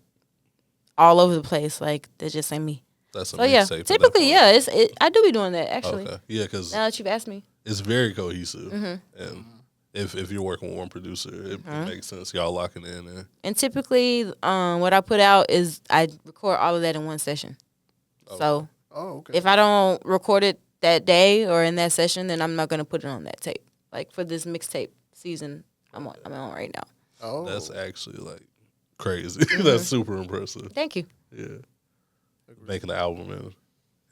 all over the place. Like, that just ain't me. That's a So, yeah. mixtape at that Typically, point. yeah. I do be doing that, actually. Okay. Yeah, because Now that you've asked me. it's very cohesive. Mm-hmm. And if you're working with one producer, it makes sense. Y'all locking in. And, And typically, what I put out is I record all of that in one session. So Oh, okay. if I don't record it that day or in that session, then I'm not gonna put it on that tape. Like for this mixtape season, I'm on right now. Oh, that's actually like crazy. That's super impressive. Thank you. Yeah. Making an album in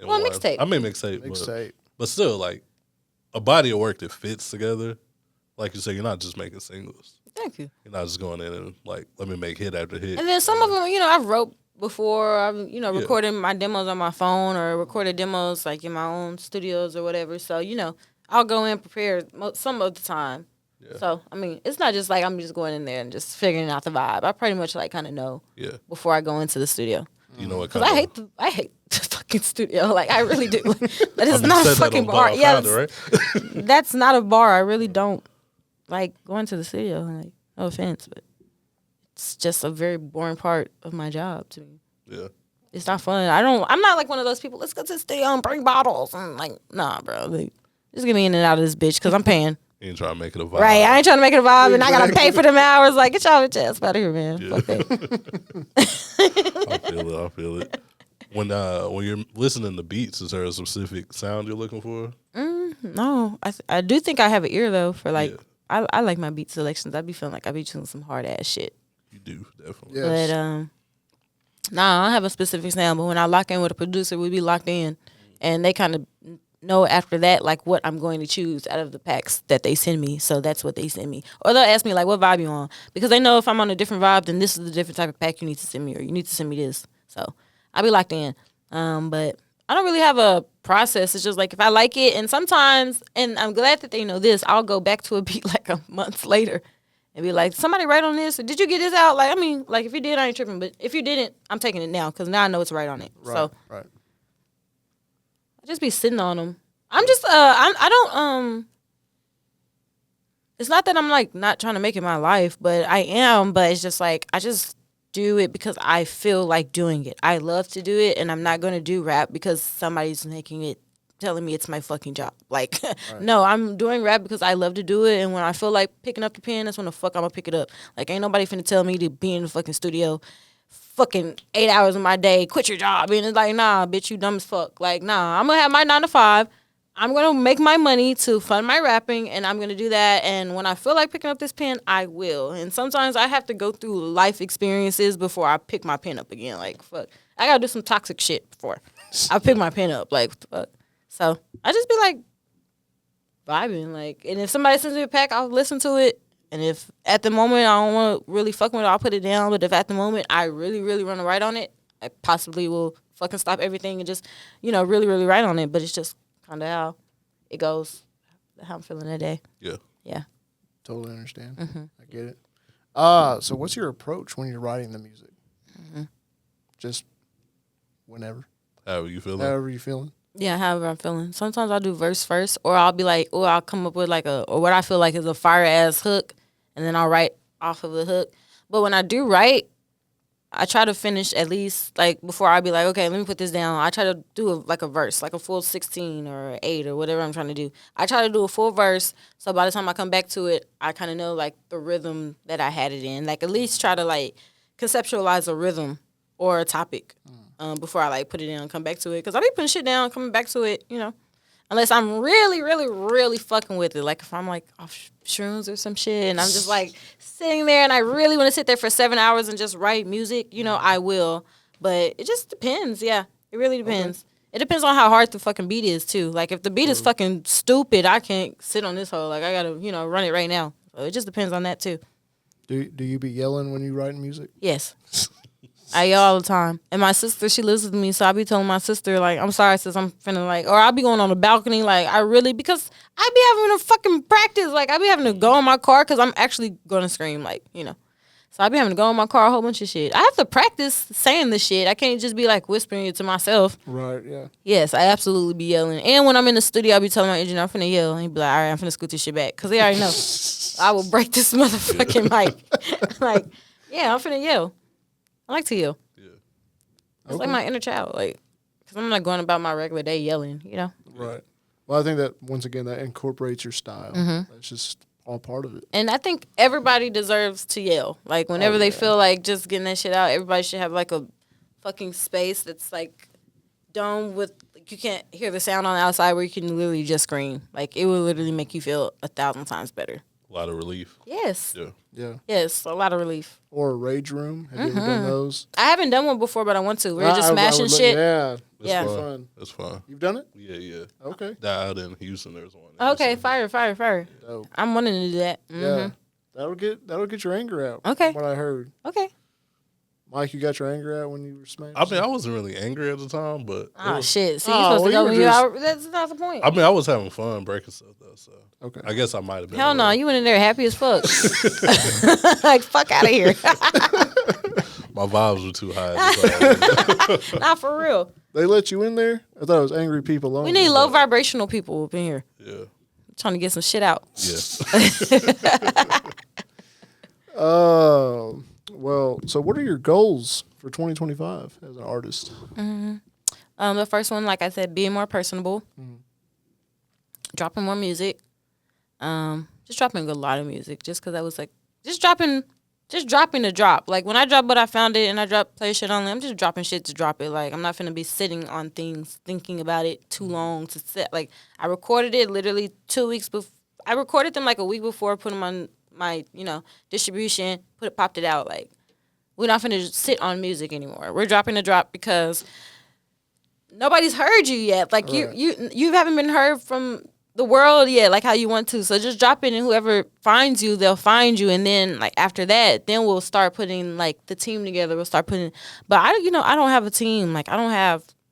Well, one. mixtape. I mean mixtape. mixtape. But still, like, a body of work that fits together. Like you said, you're not just making singles. Thank you. You're not just going in and, like, let me make hit after hit. And then some of them, I've wrote before. I've, recorded my demos on my phone or recorded demos like in my own studios or whatever. So, I'll go in prepared some of the time. Yeah. So, I mean, it's not just like I'm just going in there and just figuring out the vibe. I pretty much like kind of know Yeah. before I go into the studio. You know what Because I hate the fucking studio. Like, I really do. That is You not a said that fucking on bar. Found Yeah, It, right? that's not a bar. I really don't like going to the studio. Like, no offense, but it's just a very boring part of my job to me. Yeah. It's not fun. I'm not like one of those people, let's go to the studio and bring bottles. And like, nah, bro. Like, just get me in and out of this bitch because I'm paying. You ain't trying to make it a vibe. Right. I ain't trying to make it a vibe and I got to pay for them hours. Like, get y'all bitch ass out of here, man. Yeah. Fuck that. I feel it. When you're listening to beats, is there a specific sound you're looking for? No. I do think I have an ear, though, for like, Yeah. I like my beat selections. I be feeling like I be choosing some hard ass shit. You do, definitely. Yes. But nah, I don't have a specific sound. But when I lock in with a producer, we be locked in, and they kind of know after that like what I'm going to choose out of the packs that they send me. So that's what they send me, or they'll ask me like, "What vibe you on?" Because they know if I'm on a different vibe, then this is the different type of pack you need to send me, or you need to send me this. So I'll be locked in. But I don't really have a process. It's just like if I like it, and sometimes, and I'm glad that they know this, I'll go back to a beat like a month later and be like, somebody write on this? Or, did you get this out? Like, I mean, like if you did, I ain't tripping. But if you didn't, I'm taking it now because now I know it's right on it. Right, So right. I just be sitting on them. I'm just, I don't, it's not that I'm like not trying to make it my life, but I am. But it's just like, I just do it because I feel like doing it. I love to do it, and I'm not going to do rap because somebody's making it, telling me it's my fucking job. Like, right. No, I'm doing rap because I love to do it, and when I feel like picking up the pen, that's when the fuck I'm going to pick it up. Like, ain't nobody finna tell me to be in the fucking studio fucking 8 hours of my day, quit your job. And it's like, nah, bitch, you dumb as fuck. Like, nah, I'm going to have my 9 to 5. I'm going to make my money to fund my rapping, and I'm going to do that. And when I feel like picking up this pen, I will. And sometimes I have to go through life experiences before I pick my pen up again. Like, fuck. I got to do some toxic shit before I pick my pen up. Like, fuck. So I just be like vibing. Like, and if somebody sends me a pack, I'll listen to it. And if at the moment I don't want to really fuck with it, I'll put it down. But if at the moment I really, really want to write on it, I possibly will fucking stop everything and just, really, really write on it. But it's just kind of how it goes, how I'm feeling that day. Yeah. Yeah. Totally understand. Mm-hmm. I get it. So what's your approach when you're writing the music? Mm-hmm. Just whenever. However you feeling. However you feeling. Yeah, however I'm feeling. Sometimes I'll do verse first, or I'll be like, or I'll come up with like or what I feel like is a fire-ass hook, and then I'll write off of the hook. But when I do write, I try to finish at least, like, before I be like, okay, let me put this down. I try to do a verse, like a full 16 or 8 or whatever I'm trying to do. I try to do a full verse, so by the time I come back to it, I kind of know, like, the rhythm that I had it in. Like, at least try to, like, conceptualize a rhythm or a topic before I, like, put it down and come back to it. Because I be putting shit down, coming back to it, unless I'm really, really, really fucking with it. Like, if I'm, like, off shrooms or some shit, and I'm just, like, sitting there, and I really want to sit there for 7 hours and just write music, I will. But it just depends, yeah. It really depends. Okay. It depends on how hard the fucking beat is, too. Like, if the beat is fucking stupid, I can't sit on this hole. Like, I got to, run it right now. So it just depends on that, too. Do you be yelling when you writing music? Yes. I yell all the time. And my sister, she lives with me, so I be telling my sister, like, I'm sorry, sis, I'm finna, like, or I'll be going on the balcony, like, because I be having to fucking practice. Like, I be having to go in my car because I'm actually going to scream, like, So I be having to go in my car a whole bunch of shit. I have to practice saying the shit. I can't just be, like, whispering it to myself. Right, yeah. Yes, I absolutely be yelling. And when I'm in the studio, I be telling my engineer, I'm finna yell. And he be like, all right, I'm finna scoot this shit back. Because they already know. I will break this motherfucking mic. Like, yeah, I'm finna yell. I like to yell. Yeah. It's like my inner child, like, because I'm not going about my regular day yelling, Right. Well, I think that, once again, that incorporates your style. Mm-hmm. That's just all part of it. And I think everybody deserves to yell. Like, whenever they feel like just getting that shit out, everybody should have, like, a fucking space that's, like, domed with, like, you can't hear the sound on the outside where you can literally just scream. Like, it will literally make you feel 1,000 times better. A lot of relief. Yes. Yeah. Yeah. Yes, a lot of relief. Or a rage room. Have you ever done those? I haven't done one before, but I want to. We're just smashing shit. Yeah. It's fun. It's fun. You've done it? Yeah. Okay. Out in Houston, there's one. Okay, fire. Dope. I'm wanting to do that. Mm-hmm. Yeah. That'll get your anger out. Okay. From what I heard. Okay. Mike, you got your anger out when you were smashed? I mean, I wasn't really angry at the time, but... shit. See, you're supposed to go when you're out. That's not the point. I mean, I was having fun breaking stuff, though, so... Okay. I guess I might have been... Hell no, you went in there happy as fuck. Like, fuck out of here. My vibes were too high. Not for real. They let you in there? I thought it was angry people only. We need low vibrational people up in here. Yeah. I'm trying to get some shit out. Yeah. Well, so what are your goals for 2025 as an artist? Mm-hmm. The first one, like I said, being more personable, dropping more music, just dropping a lot of music. Just because I was like, just dropping the drop. Like when I drop what I found it and I drop play shit on it, I'm just dropping shit to drop it. Like I'm not finna be sitting on things thinking about it too long to set. Like I recorded it literally 2 weeks before. I recorded them like a week before, put them on my distribution, popped it out. Like we're not finna just sit on music anymore. We're dropping the drop because nobody's heard you yet. Like right. you haven't been heard from the world yet, like how you want to. So just drop it, and whoever finds you, they'll find you. And then like after that, then we'll start putting like the team together. We'll start putting. But I don't have a team. Like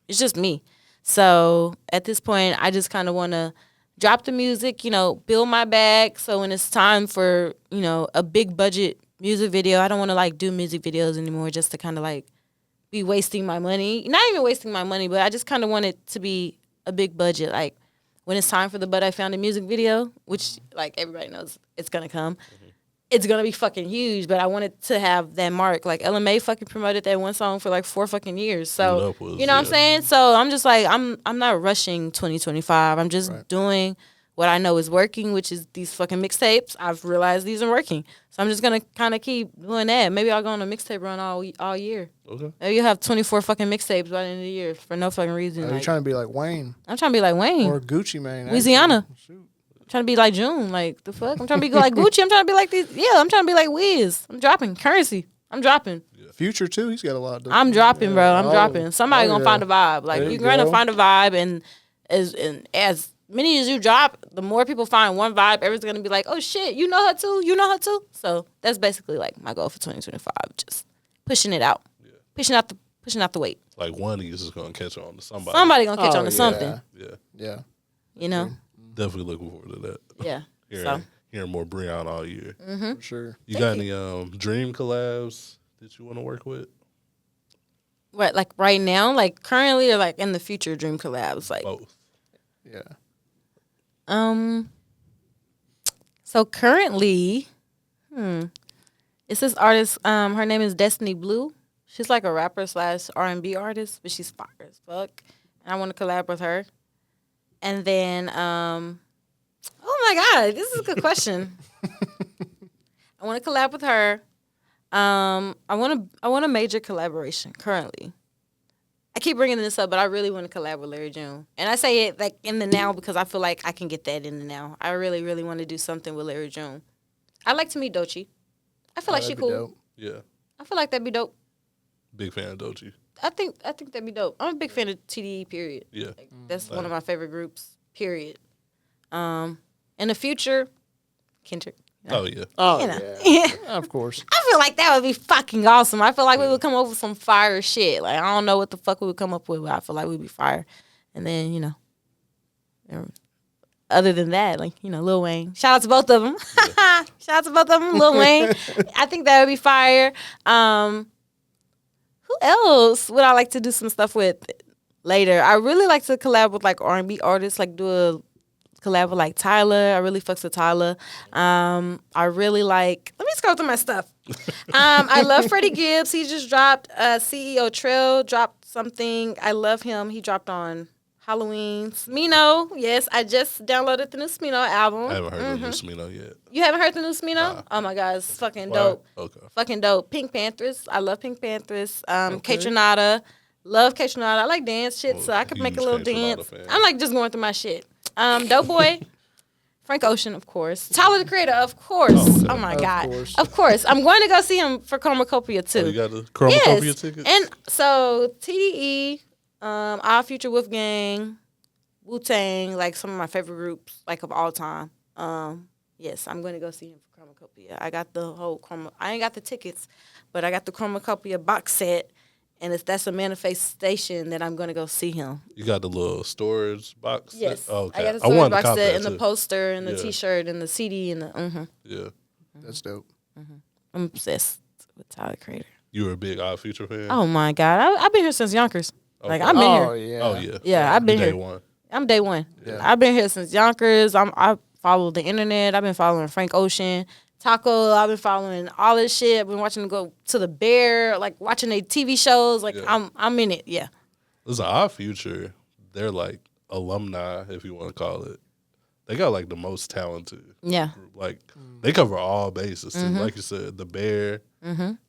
it's just me. So at this point, I just kind of want to drop the music, build my bag. So when it's time for, a big budget music video, I don't want to like do music videos anymore just to kind of like be wasting my money. Not even wasting my money, but I just kind of want it to be a big budget. Like when it's time for the But I Found a music video, which like everybody knows it's going to come. It's going to be fucking huge, but I wanted to have that mark. Like, LMA fucking promoted that one song for like 4 fucking years. So, you know what I'm saying? So, I'm just like, I'm not rushing 2025. I'm just doing what I know is working, which is these fucking mixtapes. I've realized these are working. So, I'm just going to kind of keep doing that. Maybe I'll go on a mixtape run all year. Okay. Maybe you'll have 24 fucking mixtapes by the end of the year for no fucking reason. Are you trying to be like Wayne? I'm trying to be like Wayne. Or Gucci Mane. Louisiana. Shoot. Trying to be like June, like the fuck. I'm trying to be like Gucci. I'm trying to be like these. Yeah, I'm trying to be like Wiz. I'm dropping currency. I'm dropping. Yeah. Future too. He's got a lot. I'm dropping, bro. I'm dropping. Somebody gonna find a vibe. Like you're gonna find a vibe, and as many as you drop, the more people find one vibe, everyone's gonna be like, oh shit, you know her too. You know her too. So that's basically like my goal for 2025. Just pushing it out, pushing out the weight. Like one of these is gonna catch on to somebody. Somebody gonna catch on to something. Yeah. You know. Definitely looking forward to that. Yeah. Hearing more Brionne all year. Mm-hmm. For sure. You got any dream collabs that you want to work with? What, like right now, like currently, or like in the future dream collabs? Like both. Yeah. So currently, it's this artist. Her name is Destiny Blue. She's like a rapper / R&B artist, but she's fire as fuck. And I want to collab with her. And then, oh my God, this is a good question. I want to collab with her. I want a major collaboration currently. I keep bringing this up, but I really want to collab with Larry June. And I say it like in the now because I feel like I can get that in the now. I really, really want to do something with Larry June. I'd like to meet Doechii. I feel like she cool. Dope. Yeah. I feel like that'd be dope. Big fan of Doechii. I think that'd be dope. I'm a big fan of TDE, period. Yeah. Like, that's one of my favorite groups, period. In the future, Kendrick. Oh, yeah. Oh, yeah. Of course. I feel like that would be fucking awesome. I feel like we would come up with some fire shit. Like, I don't know what the fuck we would come up with, but I feel like we'd be fire. And then, other than that, like, Lil Wayne. Shout out to both of them. Shout out to both of them. Lil Wayne. I think that would be fire. Who else would I like to do some stuff with later? I really like to collab with like R&B artists, like do a collab with like Tyler. I really fucks with Tyler. I really like. Let me scroll through my stuff. I love Freddie Gibbs. He just dropped CEO Trail. Dropped something. I love him. He dropped on Halloween. Smino. Yes, I just downloaded the new Smino album. I haven't heard of the new Smino yet. You haven't heard the new Smino? Nah. Oh my God, it's fucking dope. Okay. Fucking dope. Pink Panthers. I love Pink Panthers. Kaytranada. Love Kaytranada. I like dance shit, so I could make a little dance. I'm like just going through my shit. Dope Boy. Frank Ocean, of course. Tyler, the Creator, of course. Oh my God. Of course. I'm going to go see him for Chromacopia too. Oh, you got the Chromacopia tickets? And so TDE, Our Future Wolfgang, Wu-Tang, like some of my favorite groups, like of all time. Yes, I'm going to go see him for Chromacopia. I got the whole I ain't got the tickets, but I got the Chromacopia box set, and that's a manifestation that I'm going to go see him. You got the little storage box? Yes. Oh, okay. I got a storage box set and the poster and the T-shirt and the CD and the Yeah. That's dope. I'm obsessed with Tyler, the Creator. You were a big Odd Future fan? Oh my God, I've been here since Yonkers. Okay. Like I've been here. Yeah. Oh yeah. Yeah, I've been Day here. one. I'm day one. Yeah. I've been here since Yonkers. I follow the internet. I've been following Frank Ocean, Taco. I've been following all this shit. I've been watching them go to the Bear, like watching their TV shows. Like I'm in it. Yeah. Listen, Odd Future, they're like alumni, if you want to call it. They got like the most talented group. Like they cover all bases too. Like you said, the Bear,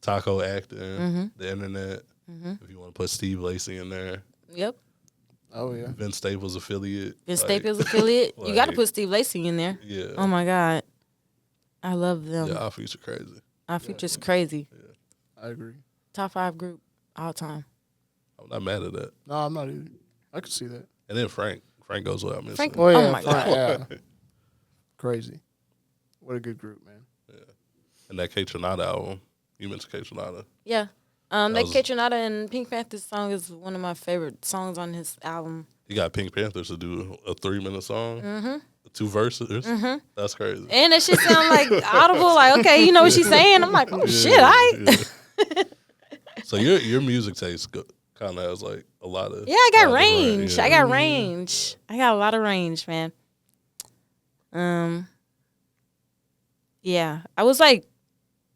Taco acting, the internet. If you want to put Steve Lacy in there. Yep. Oh yeah. Vince Staples affiliate. Vince Staples affiliate. You got to put Steve Lacy in there. Yeah. Oh my God, I love them. Yeah, Our Future crazy. Our Future's crazy. Yeah. I agree. Top 5 group all time. I'm not mad at that. No, I'm not either. I can see that. And then Frank goes without mentioning. Oh, yeah, oh my God. Yeah. Crazy. What a good group, man. Yeah. And that Kaytranada album. You mentioned Kaytranada. Yeah. That Kaytranada and Pink Panther's song is one of my favorite songs on his album. He got Pink Panthers to do a 3-minute song, 2 verses. That's crazy. And that shit sound like audible. Like, okay, you know what she's saying? I'm like, oh shit, Yeah. So your music taste kind of has like a lot of. Yeah, I got lot of range. Yeah. I got range. I got a lot of range, man. Yeah, I was like,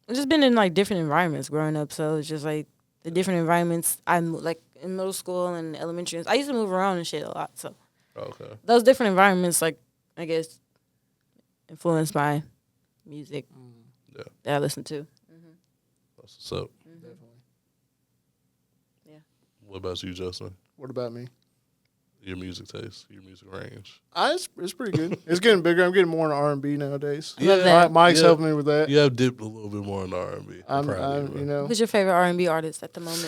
I've just been in like different environments growing up, so it's just like the different environments. I'm like in middle school and elementary. I used to move around and shit a lot, so Okay. those different environments, like I guess, influenced by music Yeah. that I listen to. That's what's up. Definitely. Yeah. What about you, Justin? What about me? Your music taste, your music range. It's pretty good. It's getting bigger. I'm getting more into R&B nowadays. I love that. Mike's helping me with that. You have dipped a little bit more in R&B. I'm you know. Who's your favorite R&B artist at the moment?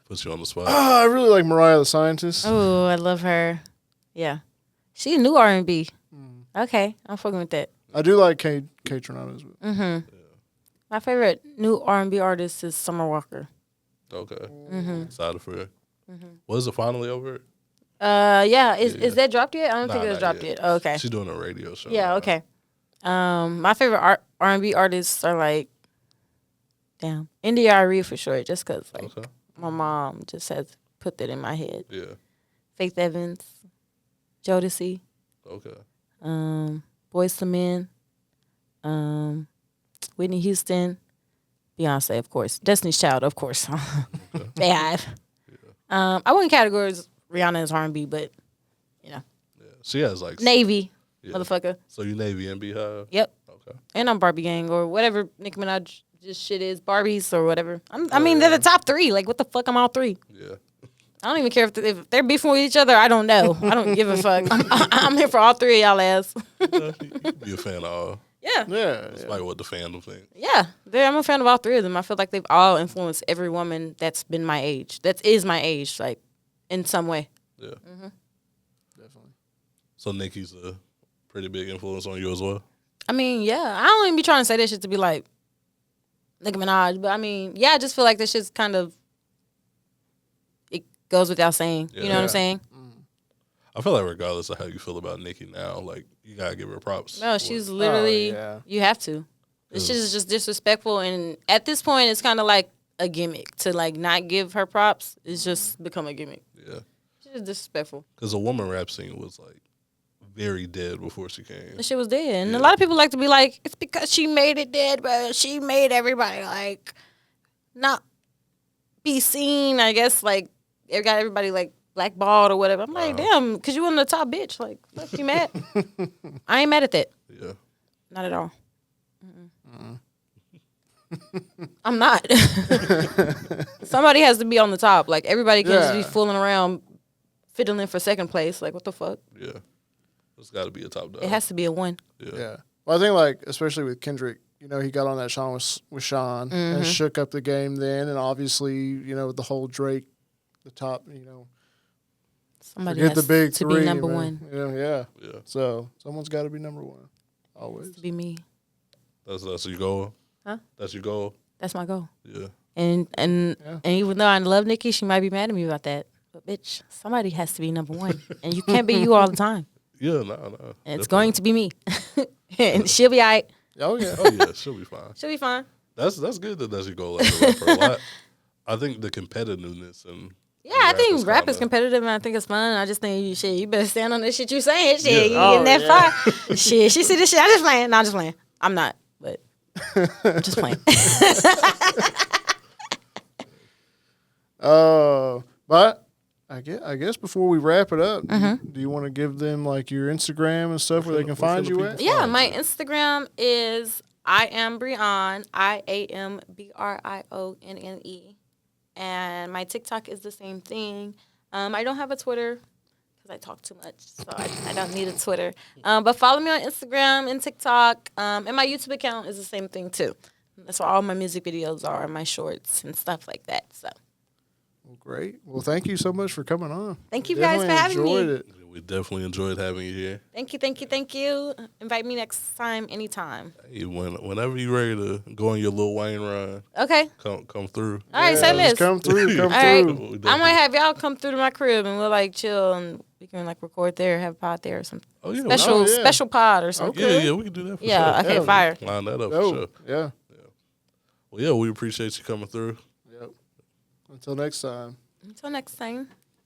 Puts you on the spot. I really like Mariah the Scientist. Oh, I love her. Yeah, she a new R&B. Okay, I'm fucking with that. I do like Kaytranada as well. My favorite new R&B artist is Summer Walker. Okay. Excited for it. Was it finally over? Yeah. Is that dropped yet? I don't think Nah, it was not dropped yet. yet. Oh, okay. She's doing a radio show. Yeah. now. Okay. My favorite R&B artists are like, damn, India.Arie for sure. Just cause like Okay. my mom just has put that in my head. Yeah. Faith Evans, Jodeci, Okay. Boyz II Men, Whitney Houston, Beyonce, of course, Destiny's Child, of course. They have. I wouldn't categorize Rihanna as R&B, but Yeah. She has like. Navy, Yeah. motherfucker. So you Navy and Beehive? Yep. Okay. And I'm Barbie Gang or whatever Nicki Minaj just shit is, Barbies or whatever. I mean, they're the top 3. Like, what the fuck? I'm all 3. Yeah. I don't even care if they're beefing with each other. I don't know. I don't give a fuck. I'm here for all 3 of y'all ass. You be a fan of all. Yeah. Yeah. That's like what the fandom think. Yeah. I'm a fan of all 3 of them. I feel like they've all influenced every woman that's been my age. That is my age, like, in some way. Yeah. Definitely. So Nicki's a pretty big influence on you as well? I mean, yeah. I don't even be trying to say that shit to be like Nicki Minaj. But, I mean, yeah, I just feel like this shit's kind of, it goes without saying. You know what I'm Yeah. saying? I feel like regardless of how you feel about Nicki now, like, you gotta give her props. No, she's literally, yeah. you have to. This shit is just disrespectful. And at this point, it's kind of like a gimmick to, like, not give her props. It's just become a gimmick. Yeah. She's just disrespectful. Because the woman rap scene was, like, very dead before she came. The shit was dead. And Yeah. a lot of people like to be like, it's because she made it dead, but she made everybody, like, not be seen, I guess, like, it got everybody, like, blackballed or whatever. I'm like, damn, because you wasn't the top bitch. Like, fuck, you mad? I ain't mad at that. Yeah. Not at all. I'm not. Somebody has to be on the top. Like, everybody can just be Yeah. fooling around, fiddling for second place. Like, what the fuck? Yeah. It's gotta be a top dog. It has to be a one. Yeah. Well, I think, like, especially with Kendrick, you know, he got on that song with Sean and shook up the game then. And obviously, you know, the whole Drake, the top, you know, Somebody forget has the big to three. be number man. one. Yeah. Yeah. So someone's got to be number one. Always. To be me. That's your goal? Huh? That's your goal? That's my goal. Yeah. And even though I love Nicki, she might be mad at me about that. But bitch, somebody has to be number one, and you can't be you all the time. Yeah, no. And it's going to be me, and she'll be alright. Oh, yeah. Oh, yeah, she'll be fine. She'll be fine. That's good that that's your goal as a rapper. Well, I think the competitiveness and Yeah, I think rap is kinda- competitive, and I think it's fun. I just think you better stand on this shit you saying. Shit, Yeah. you Oh, getting that yeah. fire. Shit, she see this shit. I just playing. No, I'm just playing. I'm not, but I'm just playing. But I guess before we wrap it up, do you want to give them like your Instagram and stuff where they can find you at? Yeah, my Instagram is I am Brionne, IamBrionne, and my TikTok is the same thing. I don't have a Twitter because I talk too much, so I don't need a Twitter. But follow me on Instagram and TikTok, and my YouTube account is the same thing too. That's where all my music videos are, my shorts and stuff like that. So Well, great. Well, thank you so much for coming on. thank you guys for having me. Enjoyed it. We definitely enjoyed having you here. Thank you, thank you, thank you. Invite me next time, anytime. Hey, whenever you're ready to go on your Lil Wayne run, Okay. come through. All right, say just less. come through, come All right. through. I might have y'all come through to my crib and we'll like chill and we can like record there, have a pod there or something. Oh yeah, Special pod or something. yeah, we can do that for Yeah, sure. okay, fire. Line that up Oh, for sure. yeah. Well, yeah, we appreciate you coming through. Yep. Until next time. Until next time.